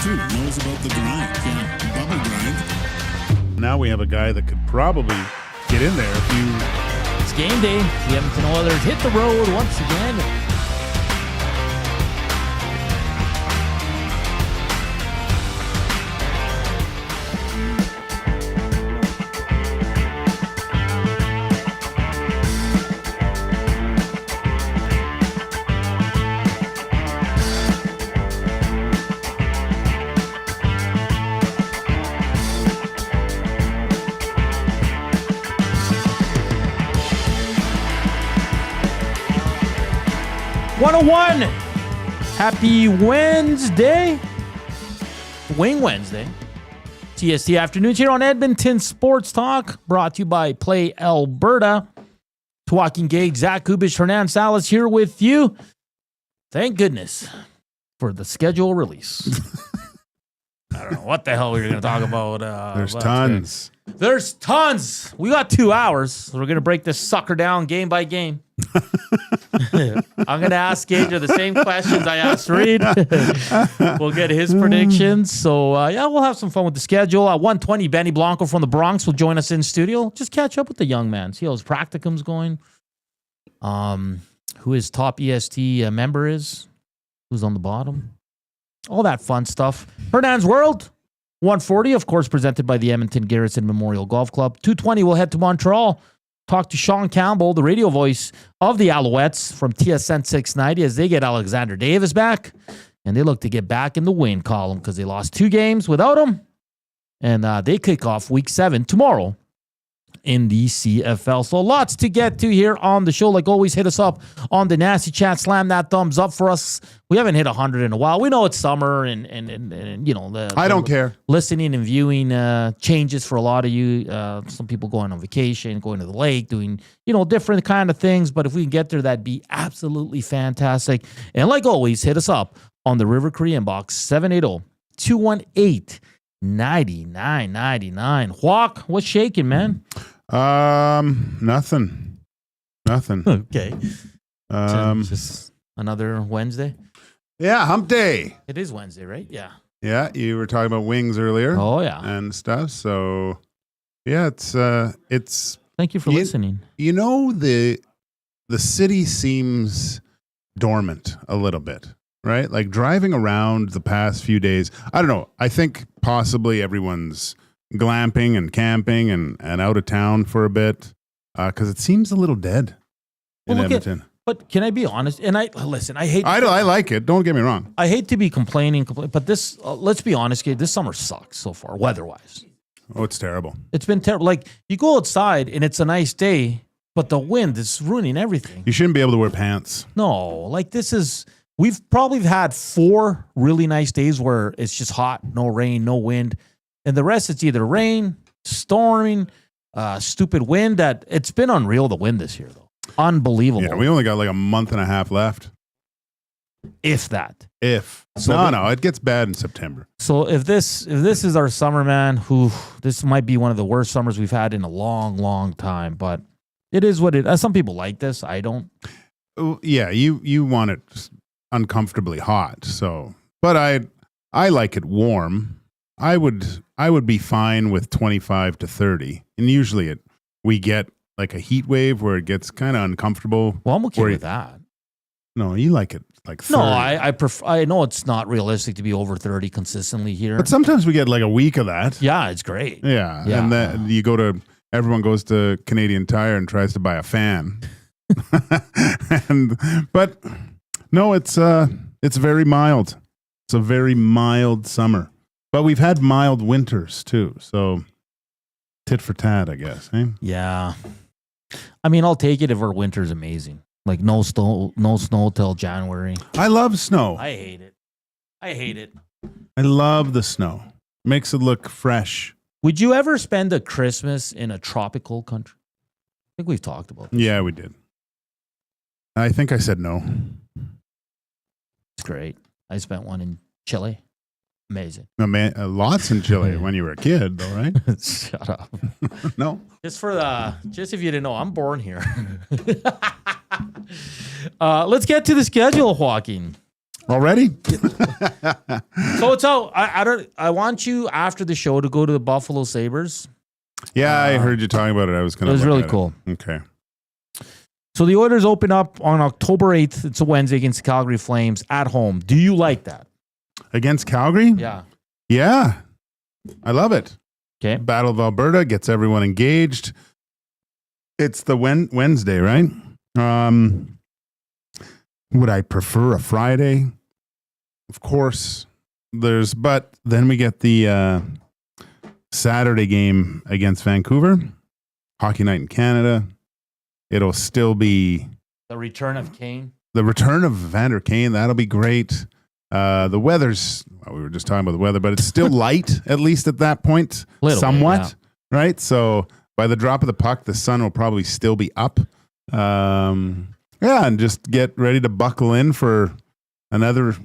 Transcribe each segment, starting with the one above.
too. Knows about the grind. Yeah, the bubble grind. Now we have a guy that could probably get in there if you... It's game day. The Edmonton Oilers hit the road once again. Happy Wednesday. Wing Wednesday. TST afternoons here on Edmonton Sports Talk, brought to you by Play Alberta. Joaquin, Gage, Zach Kubish, Hernan, Salas here with you. Thank goodness for the schedule release. I don't know what the hell we were going to talk about. There's tons. There's tons. We got 2 hours, so we're going to break this sucker down game by game. I'm going to ask Gage the same questions I asked Reed. We'll get his predictions. So, we'll have some fun with the schedule. 1:20, Benny Blanco from the Bronx will join us in studio. Just catch up with the young man. See how his practicum's going. Who his top EST member is. Who's on the bottom. All that fun stuff. Hernan's World. 1:40, of course, presented by the Edmonton Garrison Memorial Golf Club. 2:20, we'll head to Montreal. Talk to Sean Campbell, the radio voice of the Alouettes from TSN 690 as they get Alexander Davis back. And they look to get back in the win column because they lost 2 games without him. And they kick off week 7 tomorrow in the CFL. So lots to get to here on the show. Like always, hit us up on the Nasty Chat. Slam that thumbs up for us. We haven't hit 100 in a while. We know it's summer and you know. I don't care. Listening and viewing changes for a lot of you. Some people going on vacation, going to the lake, doing, different kind of things. But if we can get there, that'd be absolutely fantastic. And like always, hit us up on the River Cree inbox, 780-218-9999. Walk, what's shaking, man? Nothing. Okay. Just another Wednesday? Yeah, hump day. It is Wednesday, right? Yeah. Yeah, you were talking about wings earlier. Oh, yeah. And stuff. So, yeah, it's Thank you for listening. The city seems dormant a little bit, right? Like driving around the past few days. I don't know. I think possibly everyone's glamping and camping and out of town for a bit because it seems a little dead in Edmonton. But can I be honest? And I hate. I like it. Don't get me wrong. I hate to be complaining, but this. Let's be honest, Gabe, this summer sucks so far, weather-wise. Oh, it's terrible. It's been terrible. Like you go outside and it's a nice day, but the wind is ruining everything. You shouldn't be able to wear pants. No, like this is. We've probably had 4 really nice days where it's just hot, no rain, no wind. And the rest, it's either rain, storming, stupid wind. That it's been unreal, the wind this year, though. Unbelievable. Yeah, we only got like a month and a half left. If that. No, it gets bad in September. So if this is our summer, man, this might be one of the worst summers we've had in a long, long time. But it is what it is. Some people like this. I don't. Yeah, you want it uncomfortably hot. So, but I like it warm. I would be fine with 25 to 30. And usually we get like a heat wave where it gets kind of uncomfortable. Well, I'm okay with that. No, you like it like 30. No, I prefer. I know it's not realistic to be over 30 consistently here. But sometimes we get like a week of that. Yeah, it's great. Yeah. And then everyone goes to Canadian Tire and tries to buy a fan. But no, it's very mild. It's a very mild summer. But we've had mild winters too, so tit for tat, I guess. Eh? Yeah, I mean, I'll take it if our winter's amazing. Like no snow till January. I love snow. I hate it. I love the snow. Makes it look fresh. Would you ever spend a Christmas in a tropical country? I think we've talked about this. Yeah, we did. I think I said no. It's great. I spent one in Chile. Amazing. No, man, lots in Chile when you were a kid, though, right? Shut up. No. Just if you didn't know, I'm born here. Let's get to the schedule, Joaquin. Already? So it's out. I want you after the show to go to the Buffalo Sabres. Yeah, I heard you talking about it. I was going to. It was really cool. Okay. So the Oilers open up on October 8th. It's a Wednesday against the Calgary Flames at home. Do you like that? Against Calgary? Yeah. Yeah. I love it. Okay. Battle of Alberta gets everyone engaged. It's the Wednesday, right? Would I prefer a Friday? Of course. But then we get the Saturday game against Vancouver. Hockey night in Canada. It'll still be The return of Kane. the return of Vander Kane. That'll be great. The weather's, we were just talking about the weather, but it's still light, at least at that point, somewhat, bit, right? So by the drop of the puck, the sun will probably still be up. And just get ready to buckle in for another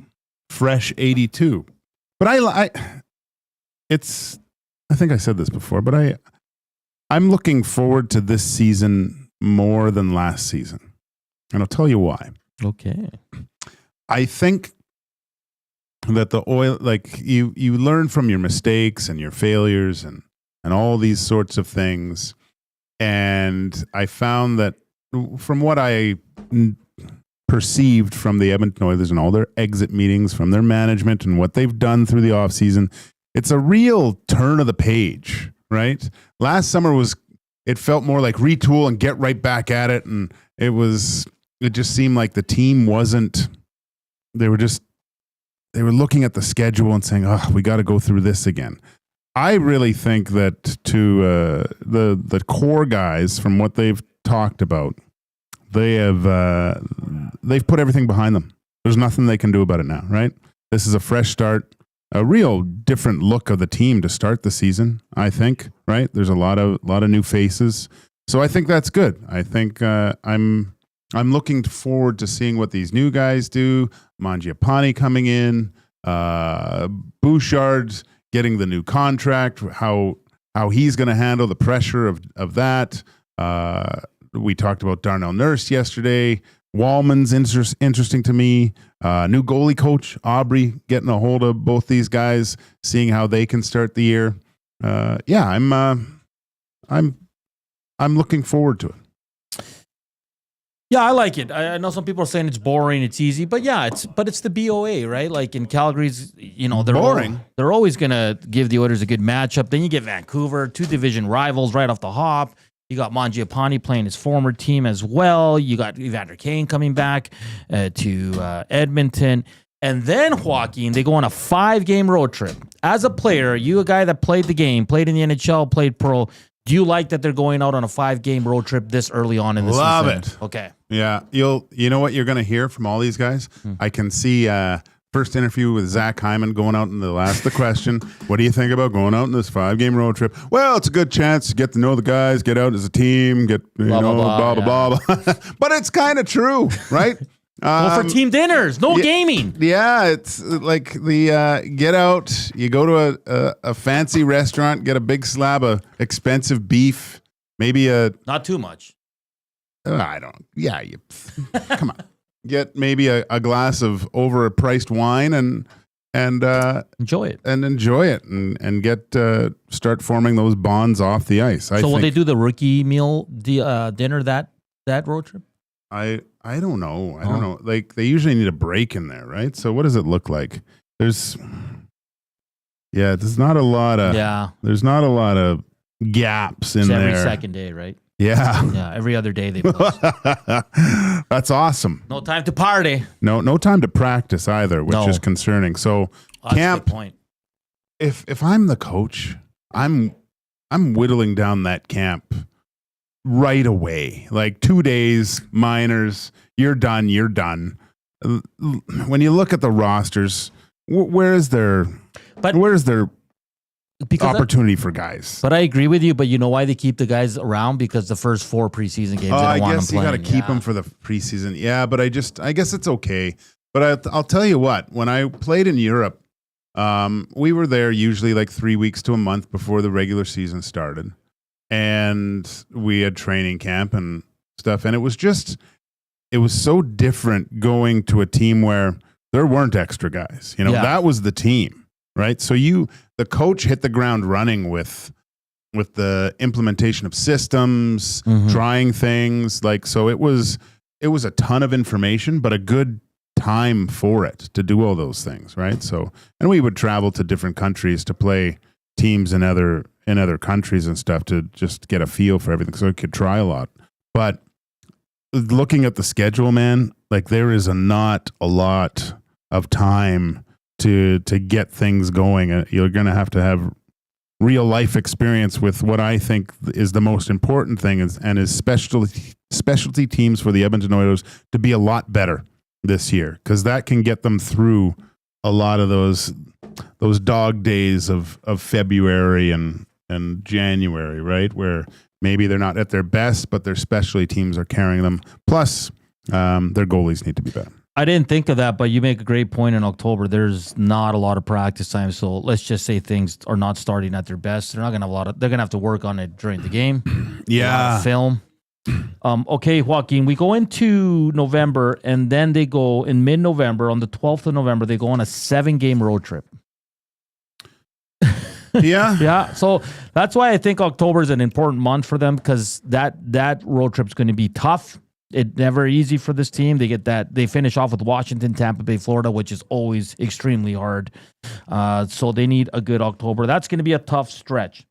fresh 82. But I think I said this before, but I'm looking forward to this season more than last season. And I'll tell you why. Okay. I think that the oil, like you learn from your mistakes and your failures and all these sorts of things. And I found that from what I perceived from the Edmonton Oilers and all their exit meetings from their management and what they've done through the offseason, it's a real turn of the page, right? Last summer it felt more like retool and get right back at it. And it just seemed like the team they were looking at the schedule and saying, oh, we got to go through this again. I really think that to the core guys, from what they've talked about, they've put everything behind them. There's nothing they can do about it now, right? This is a fresh start, a real different look of the team to start the season, I think, right? There's a lot of new faces. So I think that's good. I think I'm looking forward to seeing what these new guys do. Mangiapane coming in, Bouchard getting the new contract, how he's going to handle the pressure of that. We talked about Darnell Nurse yesterday. Wallman's interesting to me. New goalie coach Aubrey getting a hold of both these guys, seeing how they can start the year. I'm looking forward to it. Yeah, I like it. I know some people are saying it's boring, it's easy, but yeah, it's the BOA, right? Like in Calgary's, they're boring. They're always gonna give the Oilers a good matchup. Then you get Vancouver, two division rivals right off the hop. You got Mangiapane playing his former team as well. You got Evander Kane coming back to Edmonton. And then Joaquin, they go on a 5-game road trip. As a player, you a guy that played the game, played in the NHL, played pro. Do you like that they're going out on a 5-game road trip this early on in the season? Love it. Okay. Yeah. You know what you're going to hear from all these guys? I can see first interview with Zach Hyman going out and they'll ask the question, what do you think about going out on this 5-game road trip? Well, it's a good chance to get to know the guys, get out as a team, get, blah, blah. But it's kind of true, right? Go for team dinners, no gaming. Yeah, it's like the get out, you go to a fancy restaurant, get a big slab of expensive beef, maybe not too much. I don't. Yeah, come on. Get maybe a glass of overpriced wine and enjoy it and get start forming those bonds off the ice. So will they do the rookie meal dinner that road trip? I don't know. I don't know. Like they usually need a break in there, right? So what does it look like? There's not a lot of gaps in there. Every second day, right? Yeah. Yeah. Every other day they post. That's awesome. No time to party. No time to practice either, which is concerning. So that's camp. A good point. If I'm the coach, I'm whittling down that camp right away. Like 2 days, minors, you're done. When you look at the rosters, where's their opportunity for guys? But I agree with you. But you know why they keep the guys around? Because the first 4 preseason games, I guess you got to keep them for the preseason. Yeah, but I guess it's okay. But I'll tell you what, when I played in Europe, we were there usually like 3 weeks to a month before the regular season started. And we had training camp and stuff. And it was so different going to a team where there weren't extra guys. You know, Yeah. that was the team, right? So the coach hit the ground running with the implementation of systems, trying things like, so it was a ton of information, but a good time for it to do all those things, right? So, and we would travel to different countries to play teams in other countries and stuff to just get a feel for everything, so we could try a lot. But looking at the schedule, man, like there is not a lot of time to get things going. You're going to have real life experience with what I think is the most important thing, is specialty teams for the Edmonton Oilers to be a lot better this year, because that can get them through a lot of those dog days of February and January, right? Where maybe they're not at their best, but their specialty teams are carrying them. Plus, their goalies need to be better. I didn't think of that, but you make a great point. In October, there's not a lot of practice time, so let's just say things are not starting at their best. They're not going to have they're going to have to work on it during the game. Yeah. Film. Okay, Joaquin, we go into November, and then they go in mid-November, on the 12th of November, they go on a 7-game road trip. Yeah. Yeah, so that's why I think October is an important month for them, because that road trip's going to be tough. It's never easy for this team. They finish off with Washington, Tampa Bay, Florida, which is always extremely hard. So they need a good October. That's going to be a tough stretch.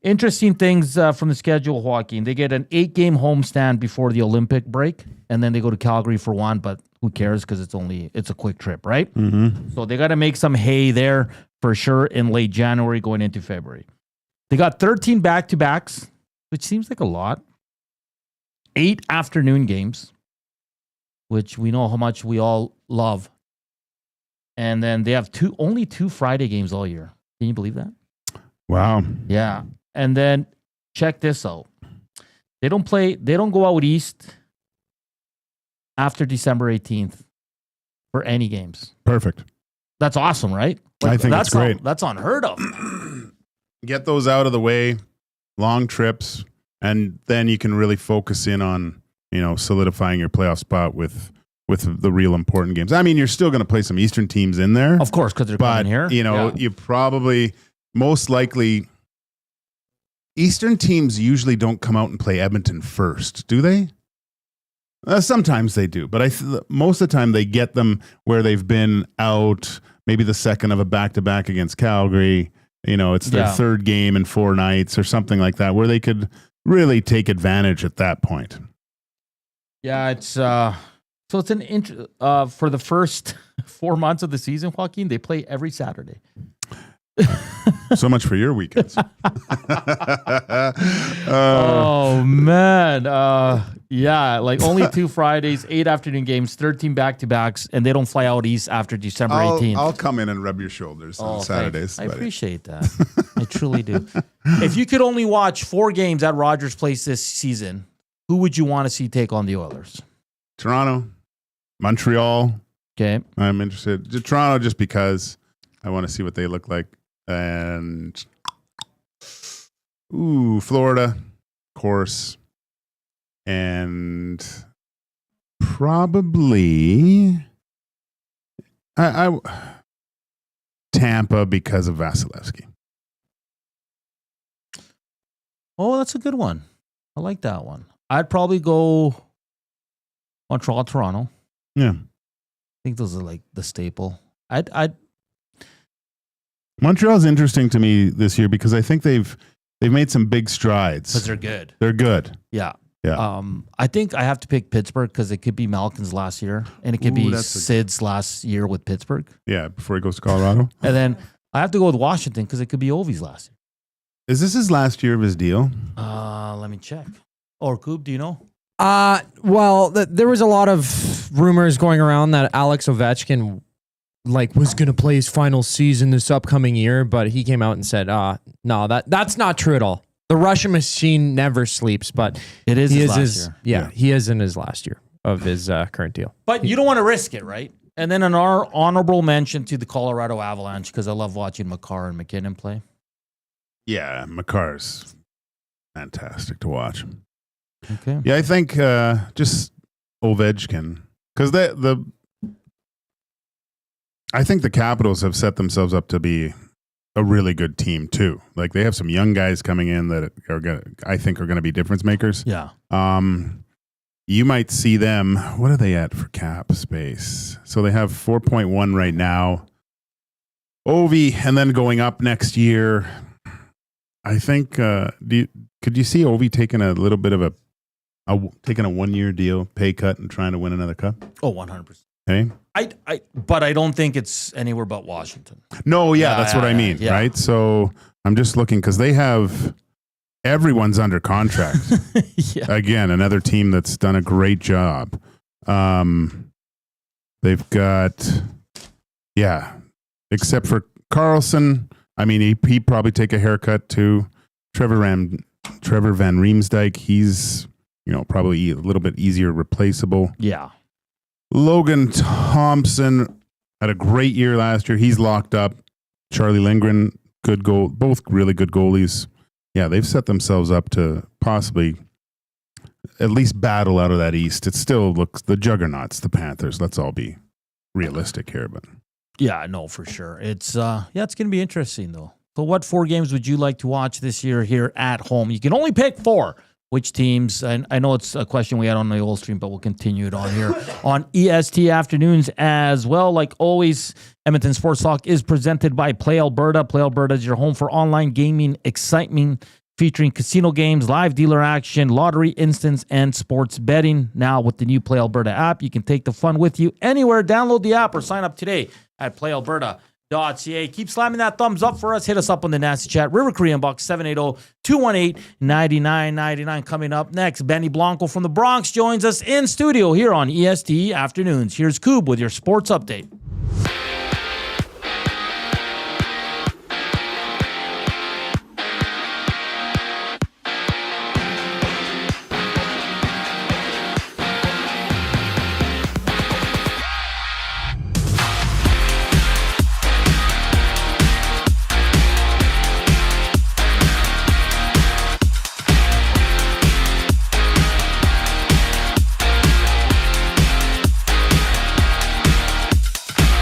Interesting things from the schedule, Joaquin. They get an 8-game homestand before the Olympic break, and then they go to Calgary for one, but who cares, because it's a quick trip, right? Mm-hmm. So they got to make some hay there for sure in late January going into February. They got 13 back-to-backs, which seems like a lot. 8 afternoon games, which we know how much we all love. And then they have only 2 Friday games all year. Can you believe that? Wow. Yeah. And then check this out. They don't go out east after December 18th for any games. Perfect. That's awesome, right? I think that's great. That's unheard of. Get those out of the way, long trips, and then you can really focus in on, solidifying your playoff spot with the real important games. I mean, you're still going to play some Eastern teams in there. Of course, because they're coming here. You probably, most likely, Eastern teams usually don't come out and play Edmonton first, do they? Sometimes they do, but most of the time they get them where they've been out, maybe the second of a back-to-back against Calgary. It's their third game in 4 nights or something like that, where they could really take advantage at that point. Yeah, it's so it's for the first 4 months of the season, Joaquin, they play every Saturday. So much for your weekends. Oh man, yeah, like only 2 Fridays, 8 afternoon games, 13 back-to-backs, and they don't fly out east after December 18th. I'll come in and rub your shoulders on Saturdays. I appreciate that. I truly do. If you could only watch 4 games at Rogers Place this season, who would you want to see take on the Oilers? Toronto, Montreal. Okay, I'm interested. Toronto, just because I want to see what they look like. And Florida, of course, and probably I Tampa because of Vasilevsky. Oh, that's a good one. I like that one. I'd probably go Montreal, Toronto. Yeah, I think those are like the staple. I'd Montreal's interesting to me this year because I think they've made some big strides. Because they're good. They're good. Yeah. Yeah. I think I have to pick Pittsburgh because it could be Malkin's last year, and it could be Sid's last year with Pittsburgh. Yeah, before he goes to Colorado. And then I have to go with Washington because it could be Ovi's last year. Is this his last year of his deal? Let me check. Or Coop, do you know? Well, there was a lot of rumors going around that Alex Ovechkin was going to play his final season this upcoming year, but he came out and said, no, that's not true at all. The Russian machine never sleeps, but it is his last year. Yeah, he is in his last year of his current deal. But you don't want to risk it, right? And then an honorable mention to the Colorado Avalanche because I love watching Makar and McKinnon play. Yeah, Makar's fantastic to watch. Okay. Yeah, I think just Ovechkin, because I think the Capitals have set themselves up to be a really good team too. Like they have some young guys coming in that are I think are going to be difference makers. Yeah. You might see them. What are they at for cap space? So they have 4.1 right now. Ovi, and then going up next year. I think. Could you see Ovi taking a little bit of taking a 1-year deal, pay cut, and trying to win another cup? Oh, 100%. Okay. But I don't think it's anywhere but Washington. No, that's what I mean, right? So I'm just looking because they have everyone's under contract. Yeah. Again, another team that's done a great job. They've got, except for Carlson. I mean, he'd probably take a haircut too. Trevor Van Riemsdyk, he's probably a little bit easier replaceable. Yeah. Logan Thompson had a great year last year. He's locked up. Charlie Lindgren, good goal. Both really good goalies. Yeah, they've set themselves up to possibly at least battle out of that East. It still looks the juggernauts, the Panthers. Let's all be realistic here, but yeah, no, for sure. It's it's going to be interesting though. So, what 4 games would you like to watch this year here at home? You can only pick 4. Which teams? And I know it's a question we had on the old stream, but we'll continue it on here on EST afternoons as well. Like always, Edmonton Sports Talk is presented by Play Alberta. Play Alberta is your home for online gaming excitement, featuring casino games, live dealer action, lottery instants, and sports betting. Now with the new Play Alberta app, you can take the fun with you anywhere. Download the app or sign up today at playalberta.ca. Keep slamming that thumbs up for us. Hit us up on the Nasty Chat. River Korean Box 780-218-9999. Coming up next, Benny Blanco from the Bronx joins us in studio here on EST Afternoons. Here's Coob with your sports update.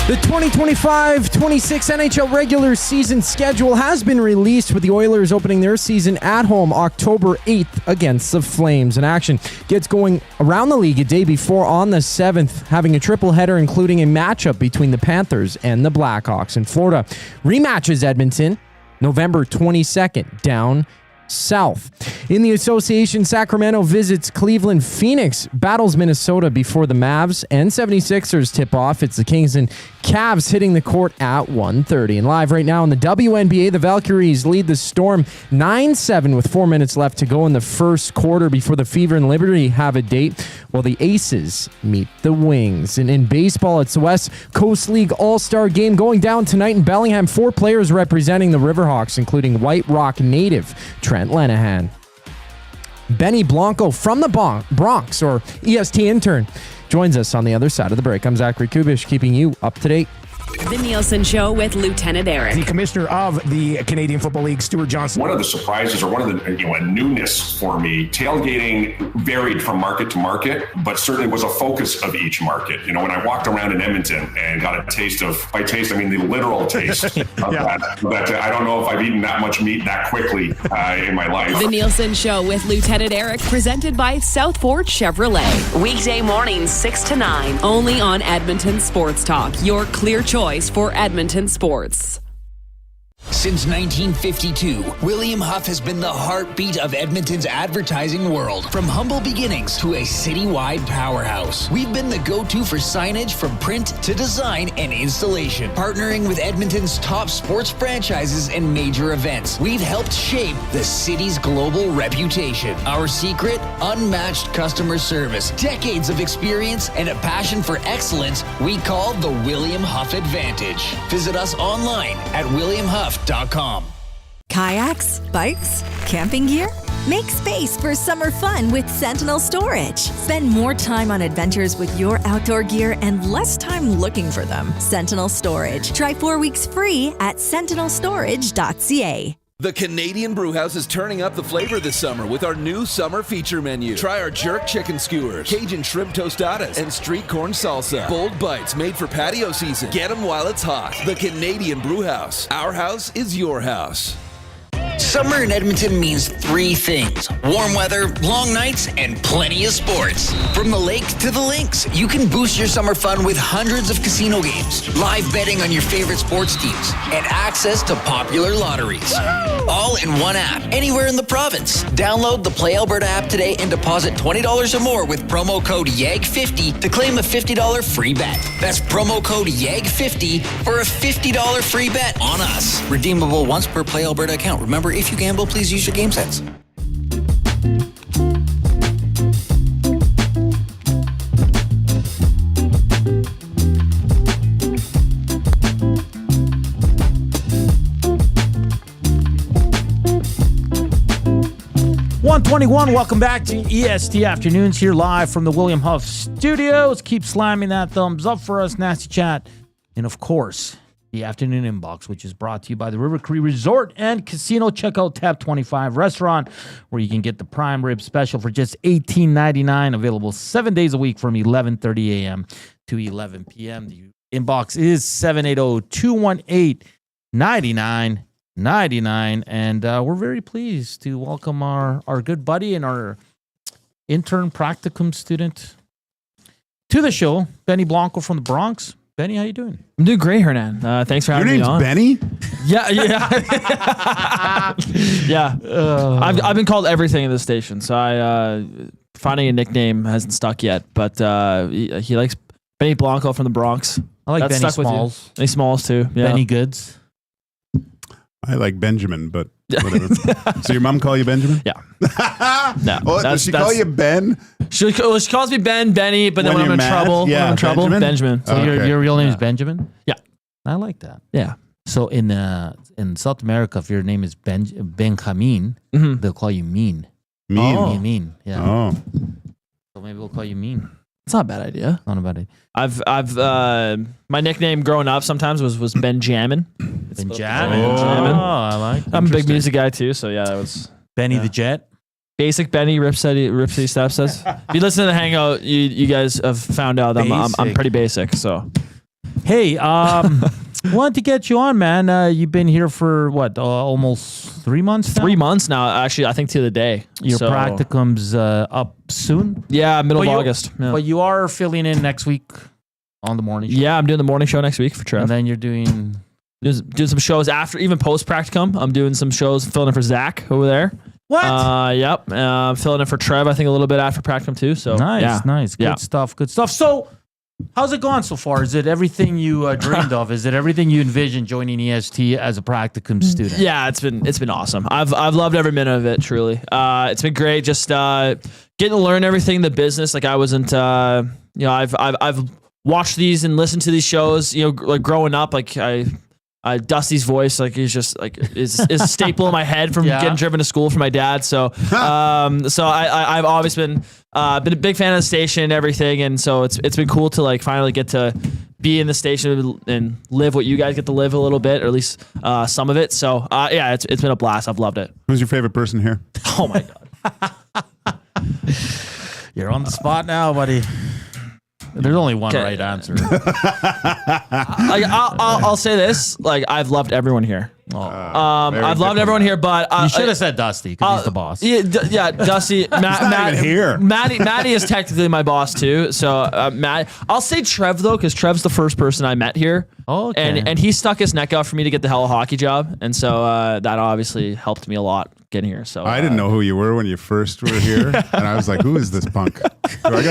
The 2025-26 NHL regular season schedule has been released, with the Oilers opening their season at home October 8th against the Flames. And action gets going around the league a day before on the 7th, having a triple header including a matchup between the Panthers and the Blackhawks. In Florida, rematches Edmonton November 22nd down south. In the association, Sacramento visits Cleveland. Phoenix battles Minnesota before the Mavs and 76ers tip off. It's the Kings and Cavs hitting the court at 1:30. And live right now in the WNBA, the Valkyries lead the Storm 9-7 with 4 minutes left to go in the first quarter before the Fever and Liberty have a date, while the Aces meet the Wings. And in baseball, it's the West Coast League All-Star Game going down tonight in Bellingham. 4 players representing the Riverhawks, including White Rock native Trent Lenahan. Benny Blanco from the Bronx, or EST intern, joins us on the other side of the break. I'm Zachary Kubish, keeping you up to date. The Nielsen Show with Lieutenant Eric. The commissioner of the Canadian Football League, Stuart Johnson. One of the surprises, or one of the a newness for me, tailgating varied from market to market, but certainly was a focus of each market. When I walked around in Edmonton and got a taste of, by taste I mean the literal taste of that I don't know if I've eaten that much meat that quickly in my life. The Nielsen Show with Lieutenant Eric, presented by Southport Chevrolet. Weekday mornings 6 to 9, only on Edmonton Sports Talk, your clear choice for Edmonton sports. Since 1952, William Huff has been the heartbeat of Edmonton's advertising world. From humble beginnings to a citywide powerhouse, we've been the go-to for signage from print to design and installation. Partnering with Edmonton's top sports franchises and major events, we've helped shape the city's global reputation. Our secret? Unmatched customer service, decades of experience, and a passion for excellence we call the William Huff Advantage. Visit us online at williamhuff.com. Kayaks, bikes, camping gear? Make space for summer fun with Sentinel Storage. Spend more time on adventures with your outdoor gear and less time looking for them. Sentinel Storage. Try 4 weeks free at sentinelstorage.ca. The Canadian Brewhouse is turning up the flavor this summer with our new summer feature menu. Try our jerk chicken skewers, Cajun shrimp tostadas, and street corn salsa. Bold bites made for patio season. Get them while it's hot. The Canadian Brewhouse. Our house is your house. Summer in Edmonton means three things: warm weather, long nights, and plenty of sports. From the lake to the links, you can boost your summer fun with hundreds of casino games, live betting on your favorite sports teams, and access to popular lotteries. All in one app, anywhere in the province. Download the Play Alberta app today and deposit $20 or more with promo code YAG50 to claim a $50 free bet. That's promo code YAG50 for a $50 free bet on us. Redeemable once per Play Alberta account. Remember, if you gamble, please use your game sense. Welcome back to EST Afternoons here live from the William Huff Studios. Keep slamming that thumbs up for us, Nasty Chat. And of course, the Afternoon Inbox, which is brought to you by the River Cree Resort and Casino. Check out Tab 25 Restaurant, where you can get the prime rib special for just $18.99, available 7 days a week from 11:30 a.m. to 11 p.m. The inbox is 780-218-9999, and we're very pleased to welcome our good buddy and our intern practicum student to the show, Benny Blanco from the Bronx. Benny, how you doing? I'm doing great, Hernan. Thanks for having me on. Your name's Benny? Yeah. Yeah. I've been called everything in this station, so finding a nickname hasn't stuck yet. But he likes Benny Blanco from the Bronx. I like Benny Smalls. Benny Smalls too. Yeah. Benny Goods. I like Benjamin, but whatever. So your mom call you Benjamin? Yeah. No. Does she call you Ben? She calls me Ben, Benny, but then when I'm in trouble, Benjamin. So your real name is Benjamin? Yeah. I like that. Yeah. So in South America, if your name is Benjamin, they'll call you Mean. Mean? Oh. Mean. Yeah. Oh. So maybe we'll call you Mean. It's not a bad idea. Not a bad idea. I've my nickname growing up sometimes was Benjamin. Benjamin. Oh, I like that. I'm a big music guy too, so yeah, that was Benny the Jet. Basic Benny Ripsy Steps says. If you listen to the Hangout, you guys have found out that I'm pretty basic. So, hey, wanted to get you on, man. You've been here for what, almost 3 months now? 3 months now, actually. I think to the day. Your practicum's up soon. Yeah, middle of August. Yeah. But you are filling in next week on the morning show. Yeah, I'm doing the morning show next week for Trev. And then you're doing some shows after, even post practicum. I'm doing some shows, filling in for Zach over there. What? Yep. Filling in for Trev, I think, a little bit after practicum too. So nice. Good stuff. So, how's it gone so far? Is it everything you dreamed of? Is it everything you envisioned joining EST as a practicum student? Yeah, it's been awesome. I've loved every minute of it. Truly, it's been great. Just getting to learn everything in the business. Like I wasn't, I've watched these and listened to these shows. Like growing up, like Dusty's voice, like is just like is a staple in my head from getting driven to school from my dad. So, I've always been a big fan of the station and everything, and so it's been cool to like finally get to be in the station and live what you guys get to live a little bit, or at least some of it. So, it's been a blast. I've loved it. Who's your favorite person here? Oh my god, you're on the spot now, buddy. There's only one right answer. I'll say this: like I've loved everyone here. I've loved everyone here, but you should have said Dusty because he's the boss. Yeah, Dusty. Not even here. Maddie is technically my boss too. So Matt, I'll say Trev though, because Trev's the first person I met here. Okay. And he stuck his neck out for me to get the Hella Hockey job, and so that obviously helped me a lot getting here. So I didn't know who you were when you first were here, and I was like, "Who is this punk? Do I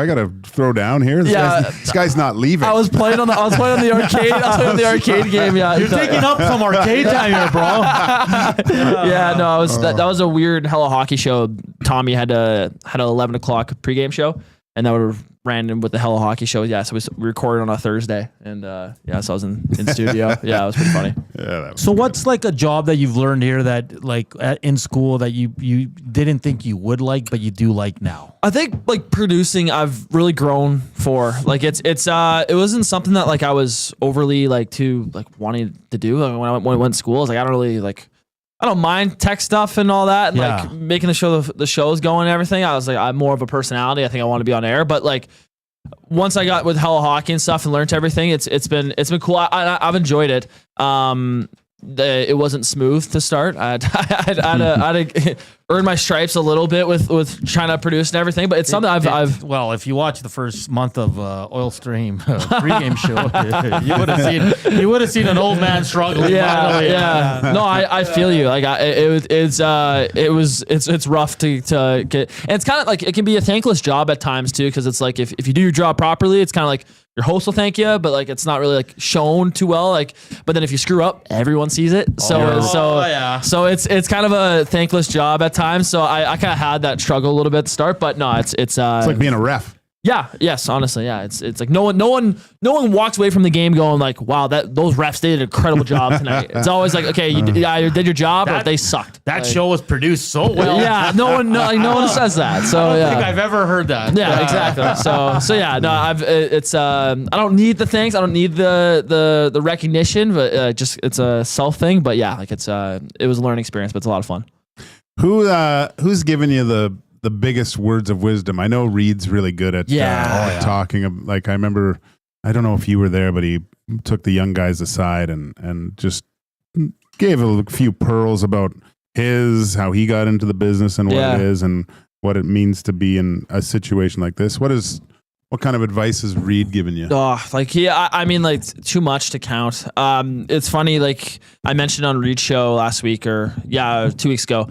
gotta throw down here? This guy's not leaving." I was playing on the arcade. I was playing on the arcade game. Yeah, you're taking up some arcade time here, bro. That was a weird Hella Hockey show. Tommy had an 11 o'clock pregame show, and that would ran in with the Hella Hockey show. Yeah, so we recorded on a Thursday, and so I was in studio. Yeah, it was pretty funny. So what's like a job that you've learned here that like in school that you didn't think you would like, but you do like now? I think like producing, I've really grown for. Like it wasn't something that like I was overly like too like wanting to do. Like, when I went to school, I was like, I don't really like I don't mind tech stuff and all that, and Yeah. like making the shows going and everything. I was like, I'm more of a personality. I think I want to be on air, but like once I got with Hello Hockey and stuff and learned everything, it's been cool. I've enjoyed it. It wasn't smooth to start. I had to earn my stripes a little bit with trying to produce and everything, but it's something I've well, if you watch the first month of Oil Stream pregame show, you would have seen an old man struggling. Yeah. No, I feel you. Like it's rough to get, and it's kind of like it can be a thankless job at times too, because it's like if you do your job properly, it's kind of like your host will thank you, but like it's not really like shown too well. Like, but then if you screw up, everyone sees it. So it's kind of a thankless job at times. So I kind of had that struggle a little bit to start, but no, it's like being a ref. Yeah. Yes. Honestly. Yeah. It's like no one walks away from the game going like, wow, those refs did an incredible job tonight. It's always like, okay, you either did your job or they sucked. That show was produced so well. Yeah. No one says that. So I don't think I've ever heard that. Yeah. Exactly. So yeah. No, I don't need the thanks. I don't need the recognition, but just it's a self thing. But yeah, like it was a learning experience, but it's a lot of fun. Who's giving you the biggest words of wisdom? I know Reed's really good at talking. Like I remember, I don't know if you were there, but he took the young guys aside and just gave a few pearls about how he got into the business and what it is and what it means to be in a situation like this. What kind of advice has Reed given you? I mean, like too much to count. It's funny, like I mentioned on Reed's show last week 2 weeks ago.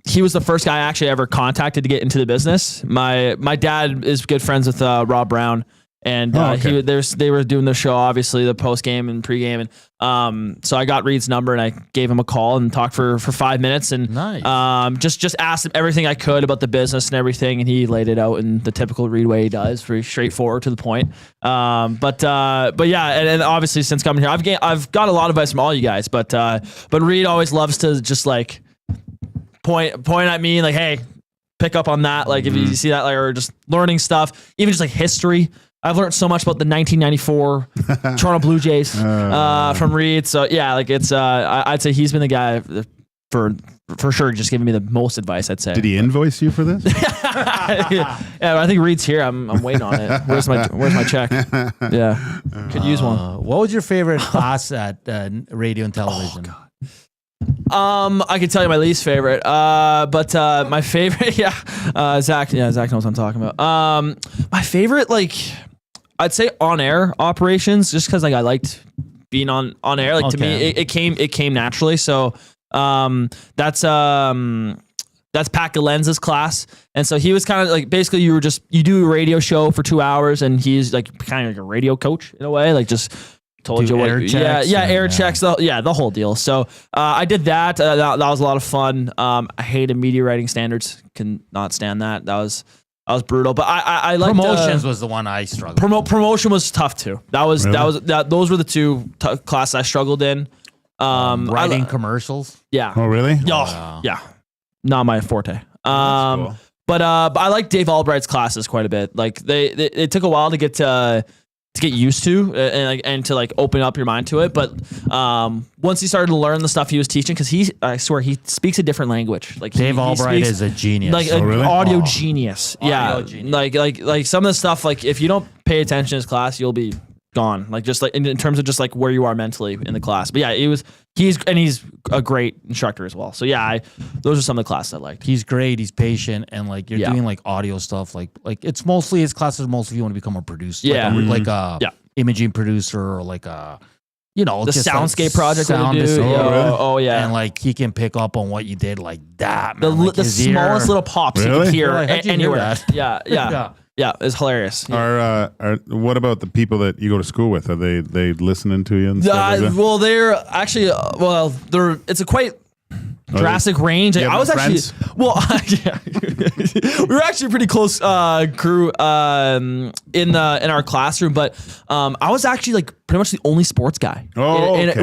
He was the first guy I actually ever contacted to get into the business. My dad is good friends with Rob Brown. And they were doing the show, obviously the post game and pre-game, and so I got Reed's number and I gave him a call and talked for 5 minutes and just asked him everything I could about the business and everything, and he laid it out in the typical Reed way he does, very straightforward to the point. But yeah, and obviously since coming here, I've got a lot of advice from all you guys, but Reed always loves to just like point at me like, hey, pick up on that, like if you see that, like, or just learning stuff, even just like history. I've learned so much about the 1994 Toronto Blue Jays from Reed. So yeah, like it's I'd say he's been the guy for sure, just giving me the most advice, I'd say. Did he invoice you for this? Yeah, I think Reed's here. I'm waiting on it. Where's my check? Yeah, could use one. What was your favorite class at radio and television? I can tell you my least favorite, but my favorite, Zach knows what I'm talking about. My favorite, like, I'd say on-air operations, just because like I liked being on air. Like to me, it came naturally. So that's Pat Galenz's class, and so he was kind of like basically you do a radio show for 2 hours, and he's like kind of like a radio coach in a way, like just. Told you what, air checks, the whole deal. So I did that. That was a lot of fun. I hated media writing standards. Can not stand that. That was brutal. But I liked promotions was the one I struggled. Promotion was tough too. Those were the two classes I struggled in. Writing commercials. Yeah. Oh really? Yeah. Not my forte. Cool. But I like Dave Albright's classes quite a bit. Like it took a while to get used to and to like open up your mind to it, but once he started to learn the stuff he was teaching, because I swear he speaks a different language. Like Dave Albright is a genius, like really? audio genius. Audio genius. Like some of the stuff, like if you don't pay attention to his class, you'll be gone. Like just like in terms of just like where you are mentally in the class. But yeah, he's a great instructor as well. So yeah, those are some of the classes I liked. He's great. He's patient, and like you're doing like audio stuff. Like it's mostly his classes. Mostly if you want to become a producer. Yeah, like a imaging producer or like a the soundscape like project. Yeah, and like he can pick up on what you did like that. Man. The smallest little pops you can hear anywhere. Hear Yeah. Yeah, it's hilarious. Yeah. What about the people that you go to school with? Are they listening to you and stuff like that? Well, they're actually it's a quite drastic range. I was actually we were actually a pretty close crew in our classroom, but I was actually like pretty much the only sports guy.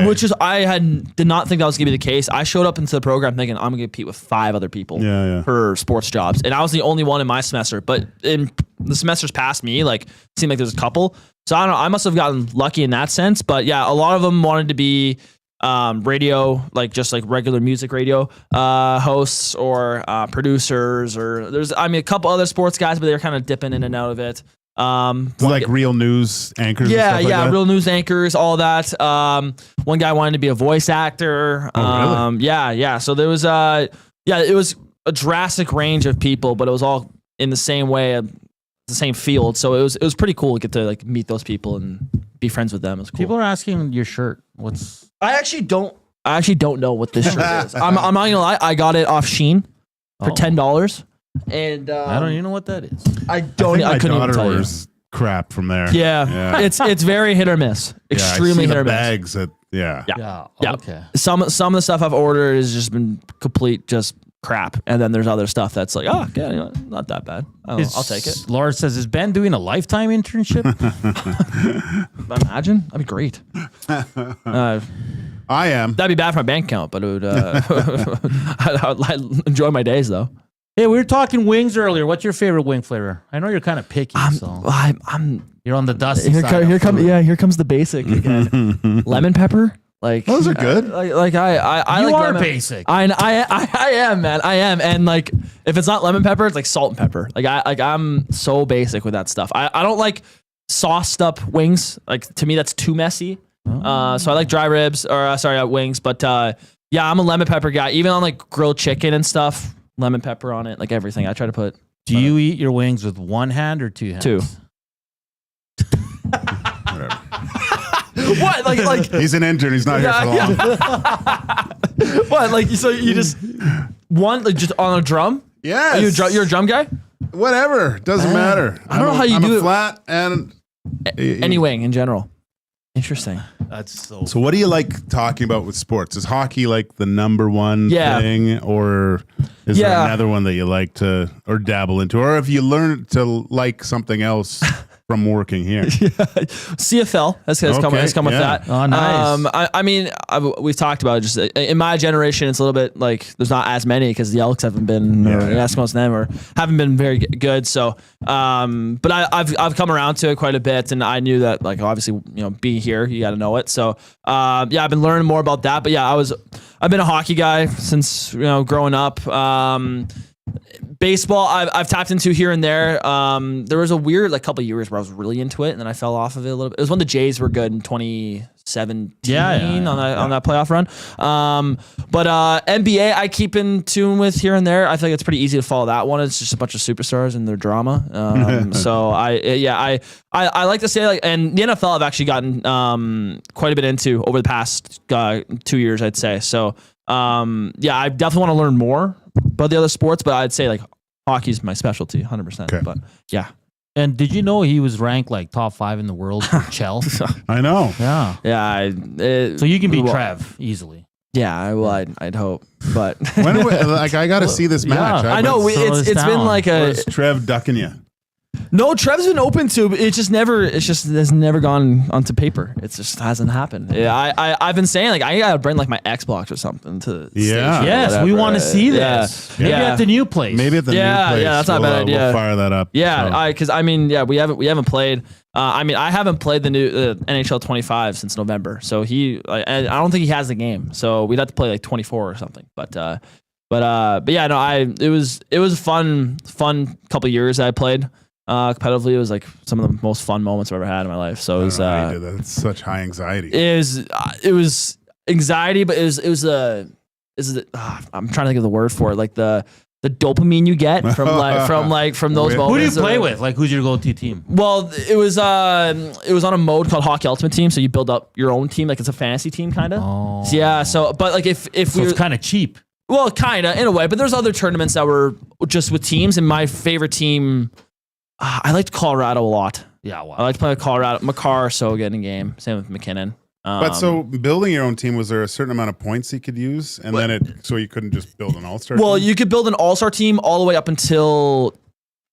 Which is did not think that was gonna be the case. I showed up into the program thinking I'm gonna compete with 5 other people for sports jobs, and I was the only one in my semester. But in the semesters past me, like it seemed like there's a couple. So I don't know. I must have gotten lucky in that sense. But yeah, a lot of them wanted to be radio, like just like regular music radio hosts or producers, or there's a couple other sports guys, but they're kind of dipping in and out of it. Like real news anchors. Yeah, and stuff like that? real news anchors, all that. One guy wanted to be a voice actor. Oh, really? Yeah. So there was it was a drastic range of people, but it was all in the same way, the same field. So it was pretty cool to get to like meet those people and be friends with them. It was cool. People are asking your shirt. I actually don't know what this shirt is. I'm not gonna lie. I got it off Shein for $10, and I don't even know what that is. I couldn't even tell you. Crap from there. Yeah. It's very hit or miss. Extremely hit or miss. Bags that Yeah. Okay. Some of the stuff I've ordered has just been complete just crap, and then there's other stuff that's like, not that bad. I'll take it. Laura says, "Is Ben doing a lifetime internship?" Imagine, that'd be great. I am. That'd be bad for my bank account, but it would. I'd enjoy my days though. Hey, we were talking wings earlier. What's your favorite wing flavor? I know you're kind of picky, you're on the dusty side. Here comes the basic again. Lemon pepper. Like those are good. I you like are lemon. basic. I am, man. I am, and like if it's not lemon pepper, it's like salt and pepper. I'm so basic with that stuff. I don't like sauced up wings. Like to me, that's too messy. So I like dry ribs or wings. But yeah, I'm a lemon pepper guy. Even on like grilled chicken and stuff, lemon pepper on it. Like everything, I try to put. Do you eat your wings with one hand or two hands? Two. Whatever. What? Like he's an intern. He's not here for long. What? Like so you just one like just on a drum? Yes. You're a drum guy? Whatever. Doesn't matter. I don't know how you do it. Flat and any wing in general. Interesting. That's so. So what do you like talking about with sports? Is hockey like the number one thing, or is there another one that you like to or dabble into, or have you learned to like something else from working here? CFL has come with that. Oh, nice. I mean, we've talked about it just in my generation. It's a little bit like there's not as many because the Elks haven't been, or Eskimos and them, or haven't been very good. So, but I've come around to it quite a bit, and I knew that like obviously being here, you got to know it. So, I've been learning more about that. But yeah, I've been a hockey guy since growing up. Baseball, I've tapped into here and there. There was a weird couple of years where I was really into it, and then I fell off of it a little bit. It was when the Jays were good in 2017 on that playoff run. But NBA, I keep in tune with here and there. I feel like it's pretty easy to follow that one. It's just a bunch of superstars and their drama. So I like to say and the NFL I've actually gotten quite a bit into over the past 2 years, I'd say. So I definitely want to learn more about the other sports, but I'd say hockey's my specialty, 100%. Okay. But yeah. And did you know he was ranked top 5 in the world for Chell? I know. Yeah. Yeah. So you can beat Trev easily. Yeah, I'd hope. But when I got to see this match. Yeah. I know it's been like a. Is Trev ducking you? No, Trev's been open to, but it has never gone onto paper. It just hasn't happened. Yeah, I've been saying I gotta bring my Xbox or something to the station or yes, whatever. we want to see this. Maybe at the new place. Maybe at the new place. Yeah, that's not a bad idea. We'll fire that up. Yeah, because we haven't played. I haven't played the new NHL 25 since November. So I don't think he has the game. So we'd have to play 24 or something. But yeah, no, it was a fun couple years that I played. Competitively, it was some of the most fun moments I've ever had in my life. So it was it's such high anxiety. It was anxiety, but I'm trying to think of the word for it, the dopamine you get from those moments. Who do you play with? Who's your go-to team? Well, it was on a mode called Hockey Ultimate Team, so you build up your own team, it's a fantasy team kind of. Oh. So, yeah, so but if it's kind of cheap. Well, kind of in a way, but there's other tournaments that were just with teams, and my favorite team. I liked Colorado a lot. Yeah, wow. I liked playing with Colorado. McCarr, so good in game. Same with McKinnon. But so building your own team, was there a certain amount of points you could use, and so you couldn't just build an all-star? Well, team? you could build an all-star team all the way up until